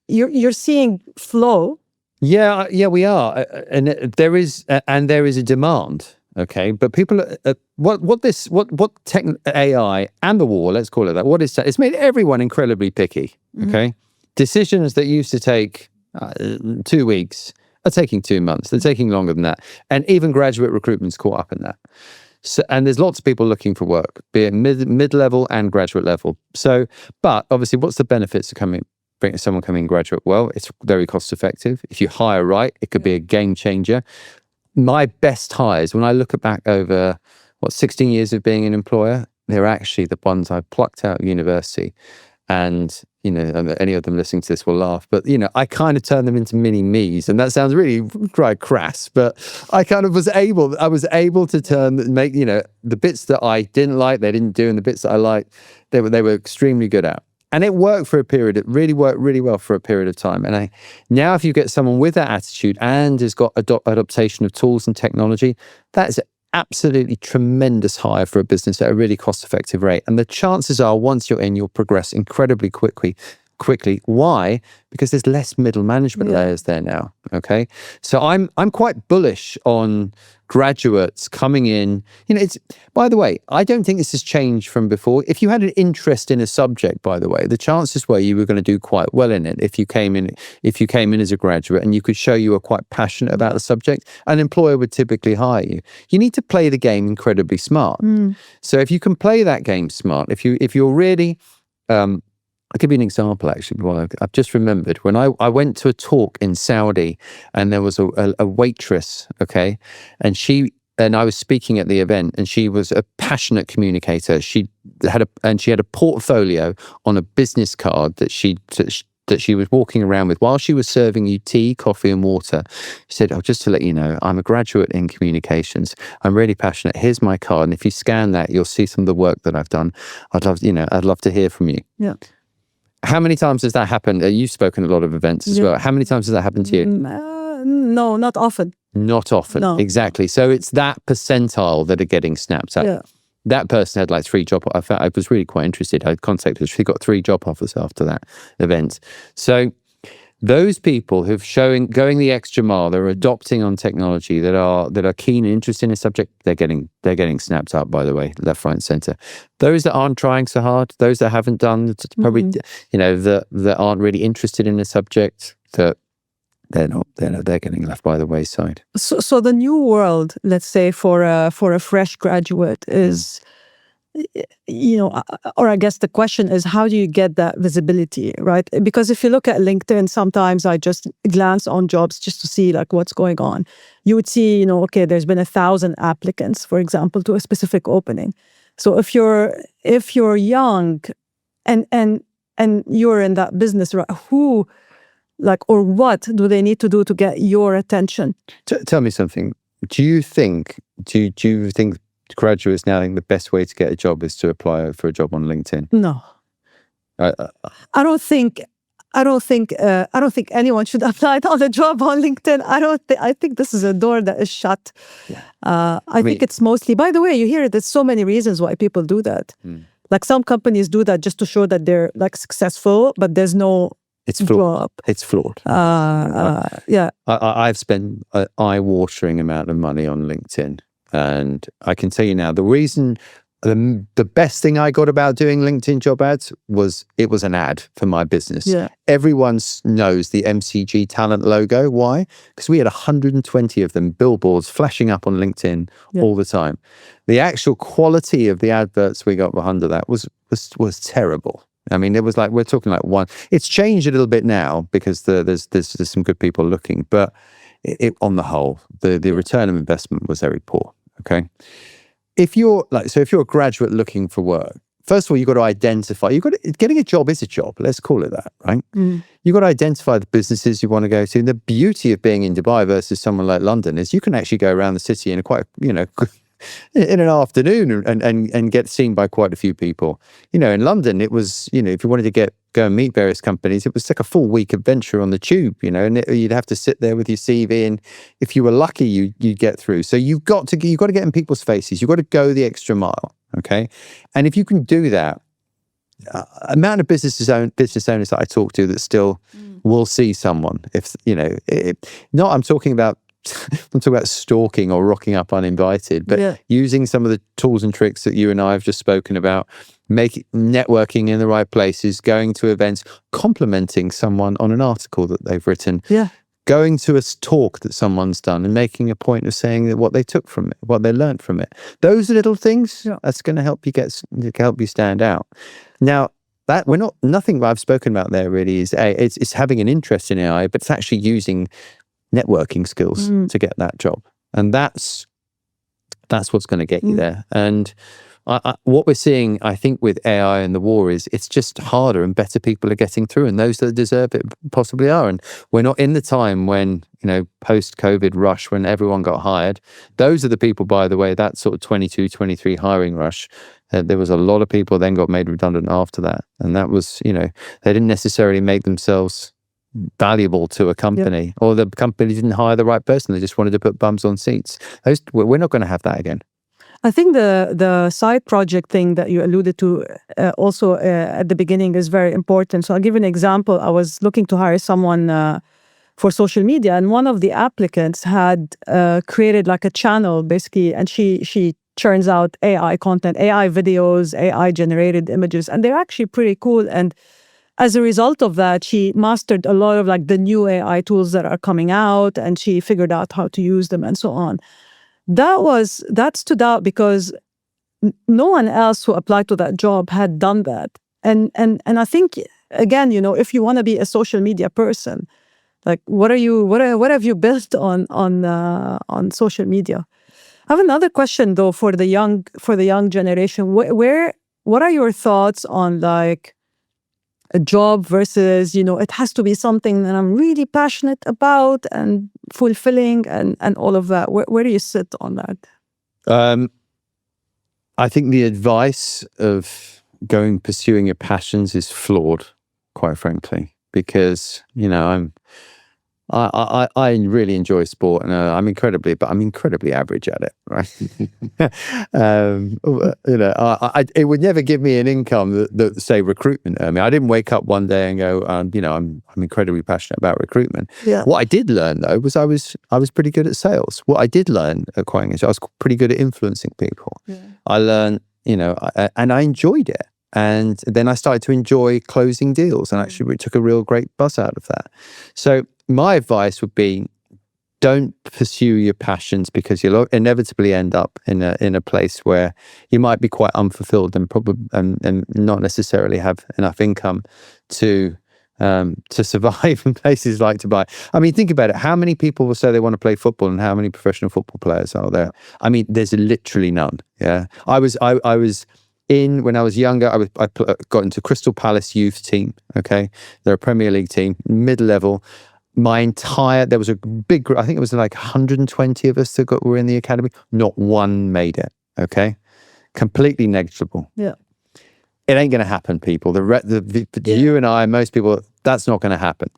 you're seeing flow. Yeah, we are, and there is a demand. Okay, but people, what tech, AI and the war, let's call it that. What is that? It's made everyone incredibly picky. Okay, decisions that used to take 2 weeks are taking 2 months. They're taking longer than that, and even graduate recruitment's caught up in that. So, and there's lots of people looking for work, be it mid-level and graduate level. So, but obviously, what's the benefits of bringing someone coming in graduate? Well, it's very cost effective. If you hire right, it could be a game changer. My best hires, when I look back over 16 years of being an employer, they're actually the ones I plucked out of university. And, any of them listening to this will laugh, but, I kind of turned them into mini me's. And that sounds really quite crass, but I kind of was able to make, the bits that I didn't like, they didn't do, and the bits that I liked, they were extremely good at. And it worked for a period. It really worked really well for a period of time. And now if you get someone with that attitude and has got adaptation of tools and technology, that is an absolutely tremendous hire for a business at a really cost-effective rate. And the chances are, once you're in, you'll progress incredibly quickly. Why? Because there's less middle management layers there now. Okay, so I'm quite bullish on graduates coming in. It's, by the way, I don't think this has changed from before. If you had an interest in a subject, by the way, the chances were you were going to do quite well in it. If you came in as a graduate and you could show you were quite passionate about the subject, an employer would typically hire you. You need to play the game incredibly smart. So if you can play that game smart, if you're really I'll give you an example, actually. Well, I've just remembered when I went to a talk in Saudi, and there was a waitress, okay, and I was speaking at the event, and she was a passionate communicator. She had a portfolio on a business card that she was walking around with while she was serving you tea, coffee, and water. She said, "Oh, just to let you know, I'm a graduate in communications. I'm really passionate. Here's my card, and if you scan that, you'll see some of the work that I've done. I'd love to hear from you." Yeah. How many times has that happened? You've spoken at a lot of events as well. How many times has that happened to you? No, not often. Not often. No. Exactly. So it's that percentile that are getting snapped up. Yeah. That person had like 3 job offers. I was really quite interested. I contacted her. She got 3 job offers after that event. So those people who've going the extra mile, they're adopting on technology, that are keen and interested in a subject, they're getting snapped up, by the way, left, right, and center. Those that aren't trying so hard, those that haven't done, probably that aren't really interested in a subject, that they're getting left by the wayside. So the new world, let's say for a fresh graduate, is or I guess the question is, how do you get that visibility, right? Because if you look at LinkedIn, sometimes I just glance on jobs just to see like what's going on. You would see, okay, there's been 1,000 applicants, for example, to a specific opening. So if you're young and you're in that business, right, who, like, or what do they need to do to get your attention? Tell me something. Do you think graduates now think the best way to get a job is to apply for a job on LinkedIn? No, I don't think anyone should apply on a job on LinkedIn. I think this is a door that is shut. Yeah. I think it's mostly. By the way, you hear there's so many reasons why people do that. Like some companies do that just to show that they're like successful, but there's no. It's flawed. It's flawed. Yeah. I've spent an eye-watering amount of money on LinkedIn. And I can tell you now, the best thing I got about doing LinkedIn job ads was it was an ad for my business. Yeah. Everyone knows the MCG Talent logo. Why? Because we had 120 of them, billboards flashing up on LinkedIn all the time. The actual quality of the adverts we got under that was terrible. I mean, it was like, we're talking like one. It's changed a little bit now because there's some good people looking, but on the whole, the return of investment was very poor. Okay, if you're a graduate looking for work, first of all, you've got to identify. Getting a job is a job. Let's call it that, right? You've got to identify the businesses you want to go to. And the beauty of being in Dubai versus somewhere like London is you can actually go around the city in in an afternoon and get seen by quite a few people. In London, it was, if you wanted to go and meet various companies, it was like a full week adventure on the tube, and you'd have to sit there with your CV, and if you were lucky, you'd get through. So you've got to get in people's faces. You've got to go the extra mile, okay? And if you can do that, amount of business owners that I talk to that still will see someone, I'm talking about stalking or rocking up uninvited, but using some of the tools and tricks that you and I have just spoken about, networking in the right places, going to events, complimenting someone on an article that they've written, going to a talk that someone's done and making a point of saying that what they took from it, what they learned from it. Those little things, that's going to help you stand out. Now, that nothing I've spoken about there really is it's having an interest in AI, but it's actually using networking skills to get that job, and that's what's going to get you there. And what we're seeing, I think, with AI and the war is it's just harder, and better people are getting through, and those that deserve it possibly are. And we're not in the time when post-COVID rush when everyone got hired. Those are the people, by the way, that sort of 22, 23 hiring rush. There was a lot of people then got made redundant after that, and that was they didn't necessarily make themselves valuable to a company, or the company didn't hire the right person. They just wanted to put bums on seats. We're not going to have that again. I think the side project thing that you alluded to also at the beginning is very important. So I'll give you an example. I was looking to hire someone for social media, and one of the applicants had created like a channel basically, and she churns out AI content, AI videos, AI generated images, and they're actually pretty cool. And as a result of that, she mastered a lot of like the new AI tools that are coming out, and she figured out how to use them and so on. That stood out because no one else who applied to that job had done that. And I think, again, if you want to be a social media person, like what have you built on social media? I have another question though for the young generation. What are your thoughts on like a job versus, it has to be something that I'm really passionate about and fulfilling and all of that. Where do you sit on that? I think the advice of pursuing your passions is flawed, quite frankly, because, I really enjoy sport, and I'm incredibly average at it, right? It would never give me an income that say recruitment. I mean, I didn't wake up one day and go, I'm incredibly passionate about recruitment. Yeah. What I did learn though was I was pretty good at sales. What I did learn at Quite English, I was pretty good at influencing people. Yeah. I learned, and I enjoyed it. And then I started to enjoy closing deals, and actually we took a real great buzz out of that. So my advice would be, don't pursue your passions, because you'll inevitably end up in a place where you might be quite unfulfilled and probably and not necessarily have enough income to survive in places like Dubai. I mean, think about it. How many people will say they want to play football, and how many professional football players are there? I mean, there's literally none. Yeah, I was when I was younger. I got into Crystal Palace youth team. Okay, they're a Premier League team, mid-level. There was a big group. I think it was like 120 of us that were in the academy. Not one made it. Okay, completely negligible. Yeah. It ain't going to happen, people. You and I, most people, that's not going to happen.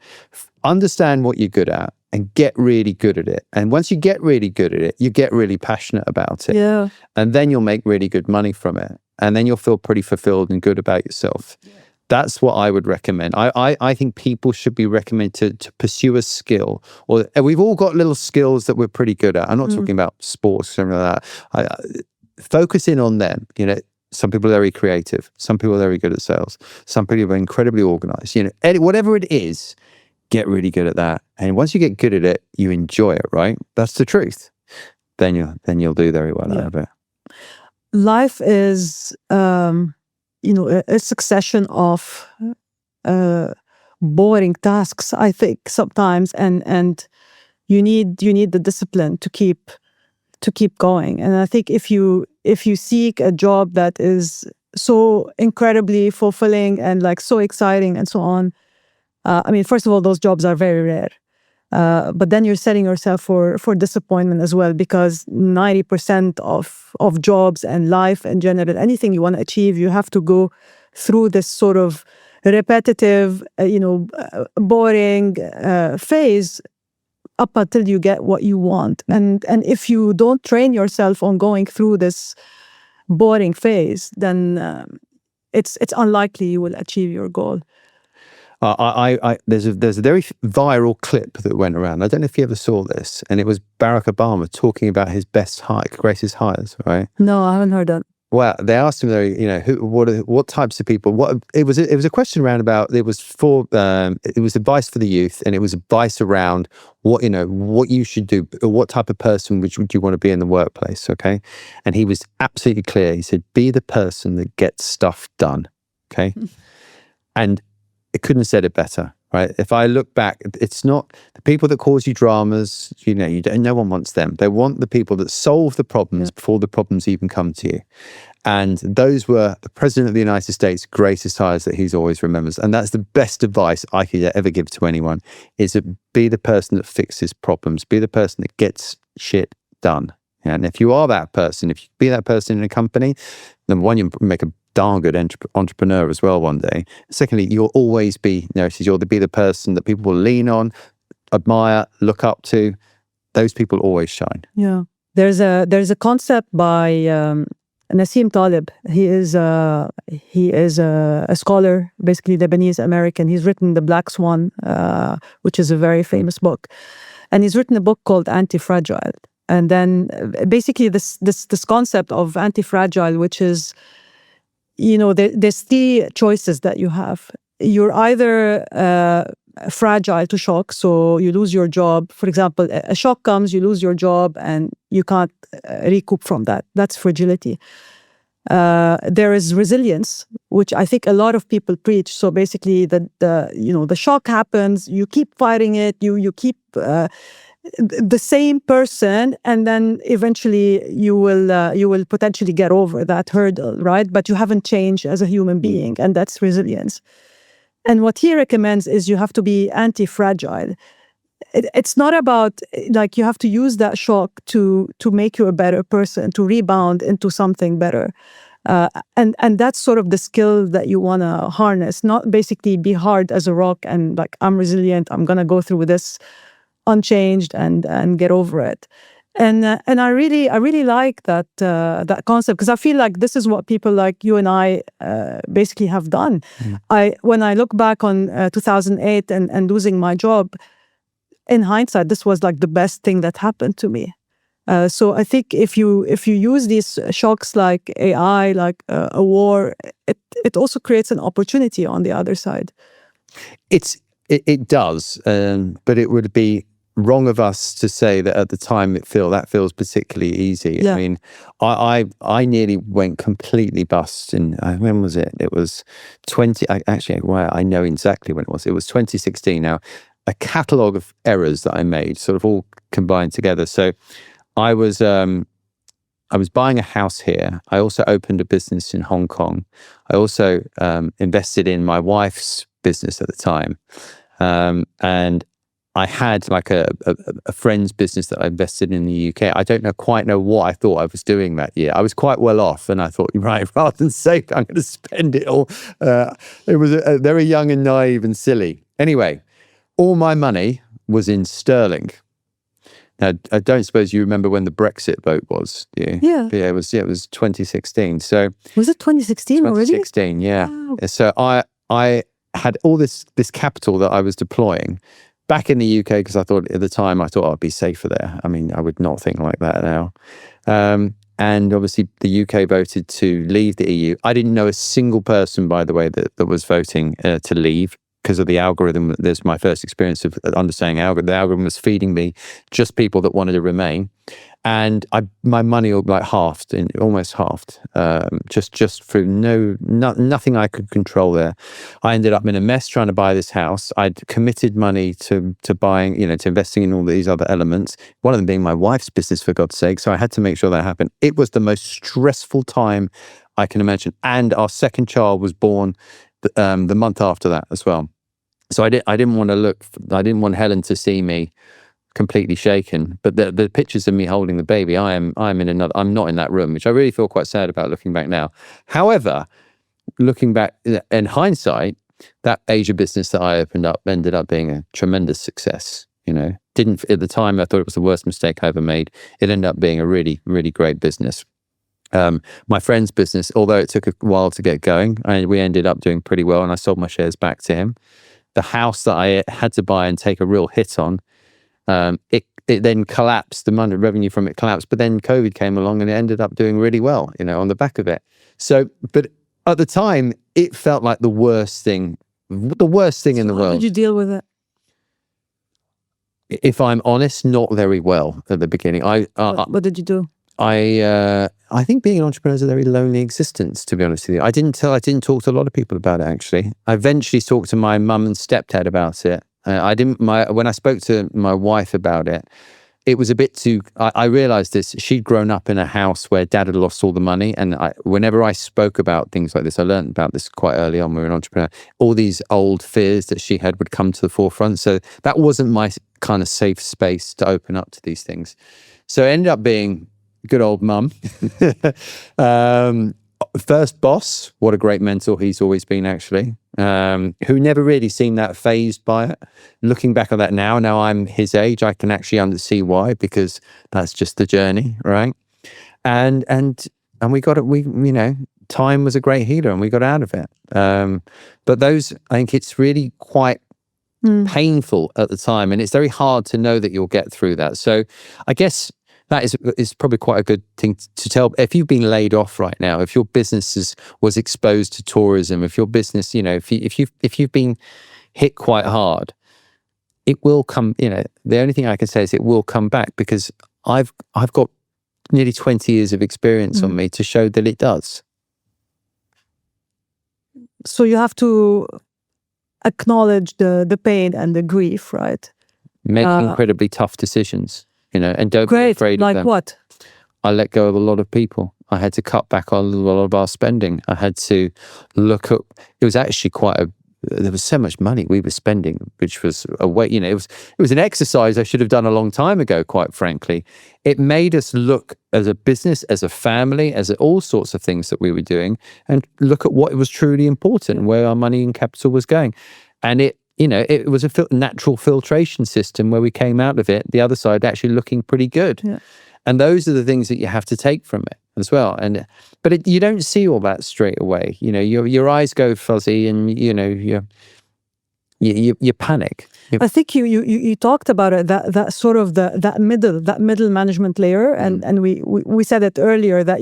Understand what you're good at and get really good at it. And once you get really good at it, you get really passionate about it. Yeah. And then you'll make really good money from it. And then you'll feel pretty fulfilled and good about yourself. Yeah. That's what I would recommend. I think people should be recommended to pursue a skill. Or we've all got little skills that we're pretty good at. I'm not talking about sports or something like that. Focus in on them, you know. Some people are very creative. Some people are very good at sales. Some people are incredibly organized. You know, whatever it is, get really good at that. And once you get good at it, you enjoy it, right? That's the truth. Then you'll do very well out of it. Life is, a succession of boring tasks, I think, sometimes, and you need the discipline to keep going. And I think if you seek a job that is so incredibly fulfilling and like so exciting and so on, I mean, first of all, those jobs are very rare. But then you're setting yourself for disappointment as well, because 90% of jobs and life in general, anything you want to achieve, you have to go through this sort of repetitive, boring phase up until you get what you want. And if you don't train yourself on going through this boring phase, then it's unlikely you will achieve your goal. There's a very viral clip that went around. I don't know if you ever saw this, and it was Barack Obama talking about his greatest hires, right? No, I haven't heard that. Well, they asked him, what types of people? It was a question around about. It was advice for the youth, and it was advice around what you should do, or what type of person would you want to be in the workplace. Okay, and he was absolutely clear. He said, "Be the person that gets stuff done." Okay, and it couldn't have said it better, right? If I look back, it's not the people that cause you dramas. No one wants them. They want the people that solve the problems before the problems even come to you. And those were the President of the United States' greatest hires that he's always remembers. And that's the best advice I could ever give to anyone: is to be the person that fixes problems, be the person that gets shit done. And if you are that person, if you be that person in a company, then one, you make a darn good entrepreneur as well one day. Secondly, you'll always be, you'll be the person that people will lean on, admire, look up to. Those people always shine. Yeah. There's a concept by Nassim Taleb. He is a scholar, basically Lebanese American. He's written The Black Swan, which is a very famous book. And he's written a book called Antifragile. And then basically this concept of antifragile, which is, there's three choices that you have. You're either fragile to shock, so you lose your job. For example, a shock comes, you lose your job, and you can't recoup from that. That's fragility. There is resilience, which I think a lot of people preach. So basically, the shock happens, you keep fighting it, you keep the same person, and then eventually you will potentially get over that hurdle, right? But you haven't changed as a human being, and that's resilience. And what he recommends is you have to be anti-fragile. It's not about like you have to use that shock to make you a better person, to rebound into something better. And that's sort of the skill that you want to harness, not basically be hard as a rock and like, I'm resilient, I'm going to go through this unchanged and get over it. And I really like that concept, because I feel like this is what people like you and I basically have done. When I look back on 2008 and losing my job, in hindsight, this was like the best thing that happened to me. So I think if you use these shocks like AI, like a war, it also creates an opportunity on the other side. It does, but it would be wrong of us to say that at the time that feels particularly easy. Yeah. I mean, I nearly went completely bust. When was it? It was 20. I know exactly when it was. It was 2016. Now, a catalogue of errors that I made, sort of all combined together. So, I was buying a house here. I also opened a business in Hong Kong. I also invested in my wife's business at the time, and I had like a friend's business that I invested in the UK. I don't quite know what I thought I was doing that year. I was quite well off, and I thought, right, rather than save, I'm going to spend it all. It was very young and naive and silly. Anyway, all my money was in sterling. Now, I don't suppose you remember when the Brexit vote was, do you? Yeah. It was 2016. So Was it 2016 already? 2016, yeah. Wow. So I had all this capital that I was deploying back in the UK, because I thought at the time, I'd be safer there. I mean, I would not think like that now. And obviously the UK voted to leave the EU. I didn't know a single person, by the way, that was voting to leave because of the algorithm. There's my first experience of understanding algorithm. The algorithm was feeding me just people that wanted to remain. And my money almost halved, just through nothing I could control there. I ended up in a mess trying to buy this house. I'd committed money to buying, to investing in all these other elements. One of them being my wife's business, for God's sake. So I had to make sure that happened. It was the most stressful time I can imagine. And our second child was born the month after that as well. So I didn't want Helen to see me completely shaken, but the pictures of me holding the baby, I'm not in that room, which I really feel quite sad about looking back now. However, looking back in hindsight, that Asia business that I opened up ended up being a tremendous success. Didn't at the time, I thought it was the worst mistake I ever made. It ended up being a really, really great business. My friend's business, although it took a while to get going, we ended up doing pretty well, and I sold my shares back to him. The house that I had to buy and take a real hit on, it then collapsed. The money revenue from it collapsed, but then COVID came along and it ended up doing really well, on the back of it. So, but at the time, it felt like the worst thing in the world. How did you deal with it? If I'm honest, not very well at the beginning. What did you do? I think being an entrepreneur is a very lonely existence, to be honest with you. I didn't talk to a lot of people about it, actually. I eventually talked to my mum and stepdad about it. When I spoke to my wife about it, it was a bit too, I realized this, she'd grown up in a house where dad had lost all the money. And whenever I spoke about things like this, I learned about this quite early on when we were an entrepreneur, all these old fears that she had would come to the forefront. So that wasn't my kind of safe space to open up to these things. So it ended up being good old mum. First boss, what a great mentor he's always been, actually, who never really seemed that fazed by it. Looking back on that now I'm his age, I can actually see why, because that's just the journey, right? And we got it, time was a great healer and we got out of it. But I think it's really quite painful at the time, and it's very hard to know that you'll get through that. So I guess that is probably quite a good thing to tell. If you've been laid off right now, if your business was exposed to tourism, if your business, if you've been hit quite hard, it will come. The only thing I can say is it will come back, because I've got nearly 20 years of experience on me to show that it does. So you have to acknowledge the pain and the grief, right? Make incredibly tough decisions. And don't be afraid of them. Like what? I let go of a lot of people. I had to cut back on a lot of our spending. I had to look up. It was actually there was so much money we were spending, which was it was an exercise I should have done a long time ago, quite frankly. It made us look as a business, as a family, as all sorts of things that we were doing, and look at what was truly important and where our money and capital was going. And it was a natural filtration system where we came out of it, the other side actually looking pretty good. Yeah. And those are the things that you have to take from it as well. But you don't see all that straight away. Your eyes go fuzzy, and you panic. I think you talked about it, that sort of that middle management layer, and we said it earlier that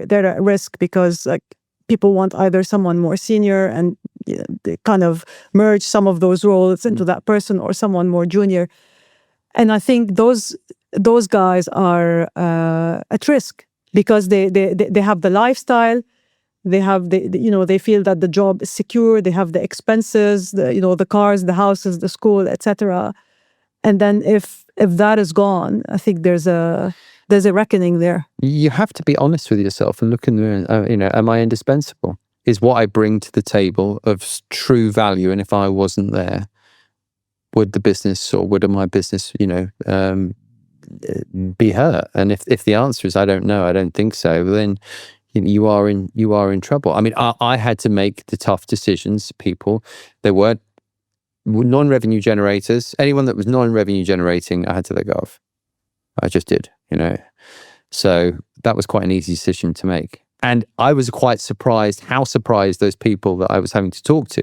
they're at risk because people want either someone more senior and they kind of merge some of those roles into that person, or someone more junior. And I think those guys are at risk because they have the lifestyle, they have they feel that the job is secure, they have the expenses, the cars, the houses, the school, etc. And then if that is gone, I think there's a reckoning there. You have to be honest with yourself and look in the am I indispensable? Is what I bring to the table of true value? And if I wasn't there, would the business or would my business, be hurt? And if the answer is I don't know, I don't think so, then you are in trouble. I mean, I had to make the tough decisions. People, they weren't non-revenue generators. Anyone that was non-revenue generating, I had to let go of. I just did, So that was quite an easy decision to make. And I was quite surprised how surprised those people that I was having to talk to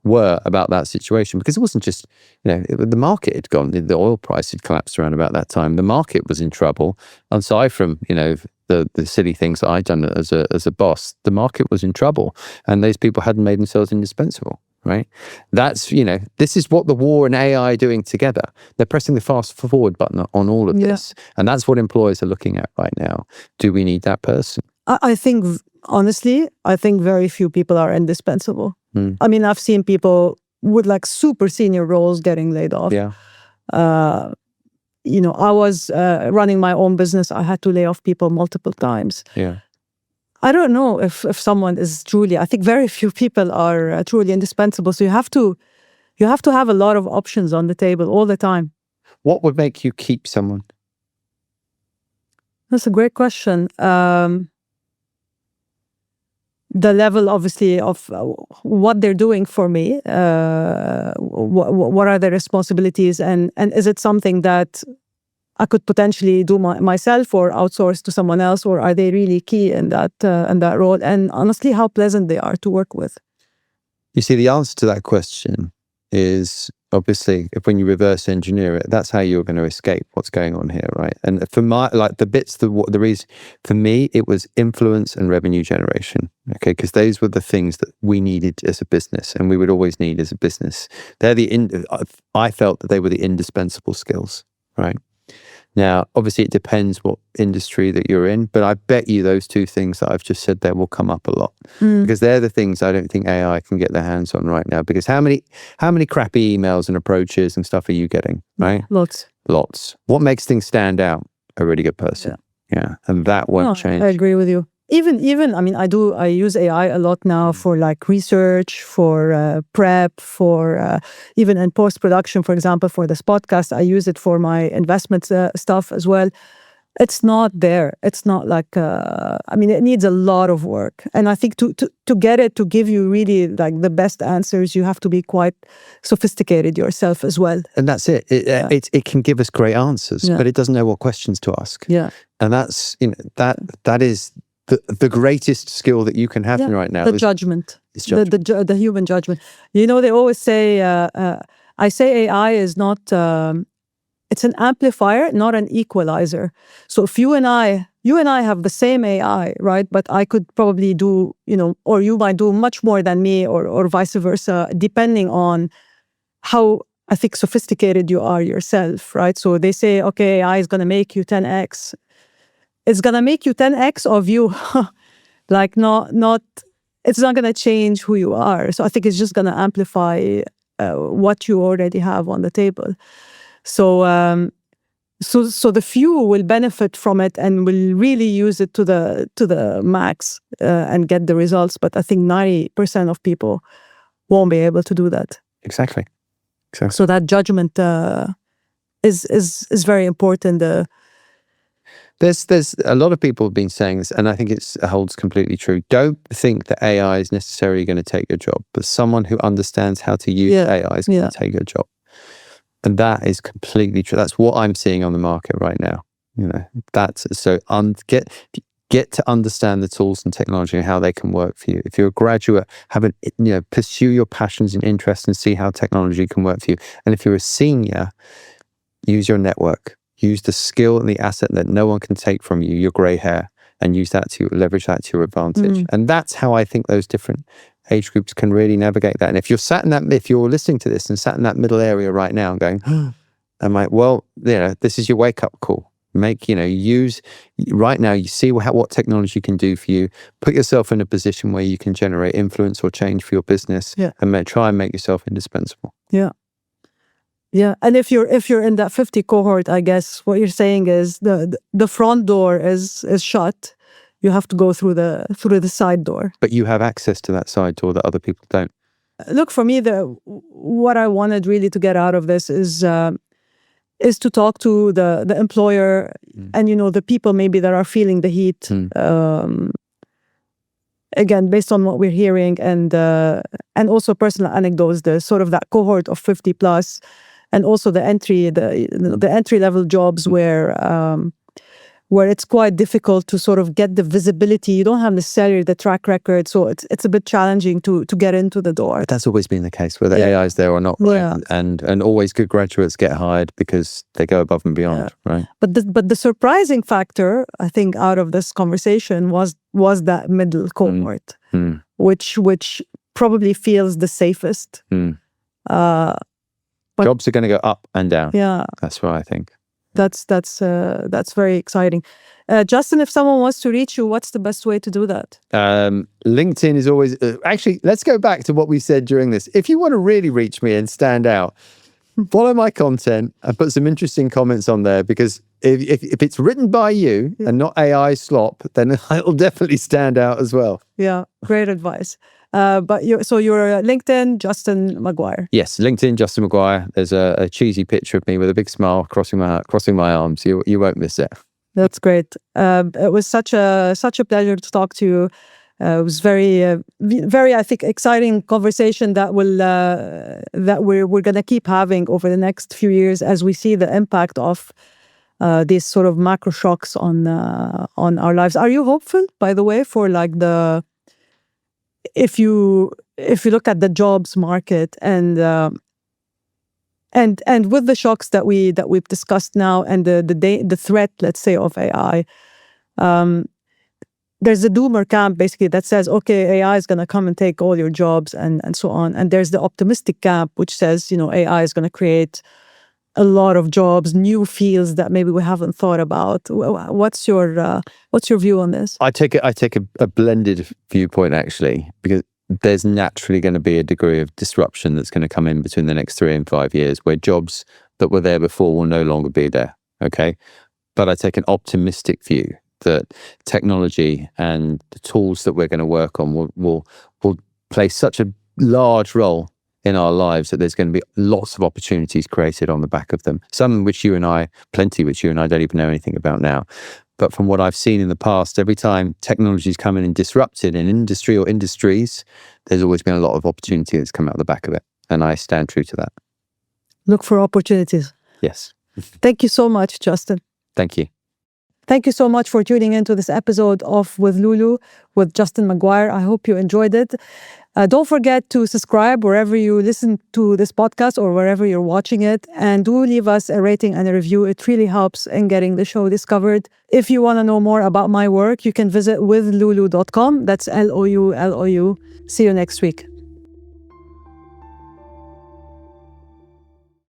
were about that situation, because it wasn't just, the market had gone, the oil price had collapsed around about that time. The market was in trouble. Aside from, the silly things that I'd done as a boss, the market was in trouble, and those people hadn't made themselves indispensable, right? That's, this is what the war and AI are doing together. They're pressing the fast forward button on all of this. And that's what employers are looking at right now. Do we need that person? I think, honestly, very few people are indispensable. I mean, I've seen people with like super senior roles getting laid off. Yeah. I was running my own business. I had to lay off people multiple times. Yeah. I don't know if someone is truly, I think very few people are truly indispensable. So you have to have a lot of options on the table all the time. What would make you keep someone? That's a great question. The level, obviously, of what they're doing for me, what are their responsibilities, and is it something that I could potentially do myself or outsource to someone else, or are they really key in that role? And honestly, how pleasant they are to work with. You see, the answer to that question is obviously, if when you reverse engineer it, that's how you're going to escape what's going on here, right? And for the reason for me, it was influence and revenue generation, okay? Because those were the things that we needed as a business, and we would always need as a business. I felt that they were the indispensable skills, right? Now, obviously, it depends what industry that you're in, but I bet you those two things that I've just said there will come up a lot, because they're the things I don't think AI can get their hands on right now. Because how many crappy emails and approaches and stuff are you getting, right? Lots. What makes things stand out? A really good person. Yeah. And that won't change. I agree with you. Even, I mean, I use AI a lot now for like research, for prep, for even in post-production, for example, for this podcast, I use it for my investment stuff as well. It's not there. It's not like, it needs a lot of work. And I think to get it to give you really like the best answers, you have to be quite sophisticated yourself as well. And that's it. It can give us great answers, but it doesn't know what questions to ask. Yeah. And that's, that is the greatest skill that you can have right now. The judgment. The human judgment. They always say, I say AI is not, it's an amplifier, not an equalizer. So if you and I have the same AI, right? But I could probably do, or you might do much more than me, or vice versa, depending on how, I think, sophisticated you are yourself, right? So they say, okay, AI is going to make you 10x. It's going to make you 10x of you. Like it's not going to change who you are. So I think it's just going to amplify what you already have on the table. So the few will benefit from it and will really use it to the max and get the results. But I think 90% of people won't be able to do that. Exactly. So that judgment is very important. There's a lot of people have been saying this, and I think it holds completely true. Don't think that AI is necessarily going to take your job, but someone who understands how to use AI is going to take your job. And that is completely true. That's what I'm seeing on the market right now. That's so get to understand the tools and technology and how they can work for you. If you're a graduate, pursue your passions and interests and see how technology can work for you. And if you're a senior, use your network. Use the skill and the asset that no one can take from you, your grey hair, and use that to leverage that to your advantage. And that's how I think those different age groups can really navigate that. And if you're listening to this and sat in that middle area right now and going, I'm like, well, this is your wake up call. Use right now, you see what technology can do for you. Put yourself in a position where you can generate influence or change for your business, and try and make yourself indispensable. Yeah, and if you're in that 50 cohort, I guess what you're saying is the front door is shut. You have to go through the side door. But you have access to that side door that other people don't. Look, for me, what I wanted really to get out of this is to talk to the employer and the people maybe that are feeling the heat. Again, based on what we're hearing and also personal anecdotes, the sort of that cohort of 50 plus. And also the entry level jobs where it's quite difficult to sort of get the visibility. You don't have necessarily the track record, so it's a bit challenging to get into the door. But that's always been the case, whether AI is there or not. Yeah. And always good graduates get hired because they go above and beyond, right? But the surprising factor, I think, out of this conversation was that middle cohort, which probably feels the safest. But jobs are going to go up and down. Yeah, that's what I think. That's very exciting. Justin, if someone wants to reach you, what's the best way to do that? LinkedIn is always actually. Let's go back to what we said during this. If you want to really reach me and stand out, follow my content and put some interesting comments on there, because if it's written by you and not AI slop, then it'll definitely stand out as well. Yeah, great advice. But you're LinkedIn, Justin McGuire. Yes, LinkedIn, Justin McGuire. There's a cheesy picture of me with a big smile crossing my arms. You won't miss it. That's great. It was such a pleasure to talk to you. It was very, I think, exciting conversation that we're going to keep having over the next few years as we see the impact of these sort of macro shocks on our lives. Are you hopeful, by the way, for like if you look at the jobs market and with the shocks that we've discussed now and the threat, let's say, of AI, there's a doomer camp basically that says, okay, AI is going to come and take all your jobs and so on, and there's the optimistic camp which says, AI is going to create a lot of jobs, new fields that maybe we haven't thought about. What's your view on this? I take a blended viewpoint, actually, because there's naturally going to be a degree of disruption that's going to come in between the next 3 and 5 years, where jobs that were there before will no longer be there. Okay, but I take an optimistic view that technology and the tools that we're going to work on will play such a large role in our lives that there's going to be lots of opportunities created on the back of them. Some which you and I don't even know anything about now. But from what I've seen in the past, every time technology's come in and disrupted an industry or industries, there's always been a lot of opportunity that's come out the back of it. And I stand true to that. Look for opportunities. Yes. Thank you so much, Justin. Thank you. Thank you so much for tuning into this episode of With Loulou with Justin McGuire. I hope you enjoyed it. Don't forget to subscribe wherever you listen to this podcast or wherever you're watching it. And do leave us a rating and a review. It really helps in getting the show discovered. If you want to know more about my work, you can visit withloulou.com. That's Loulou. See you next week.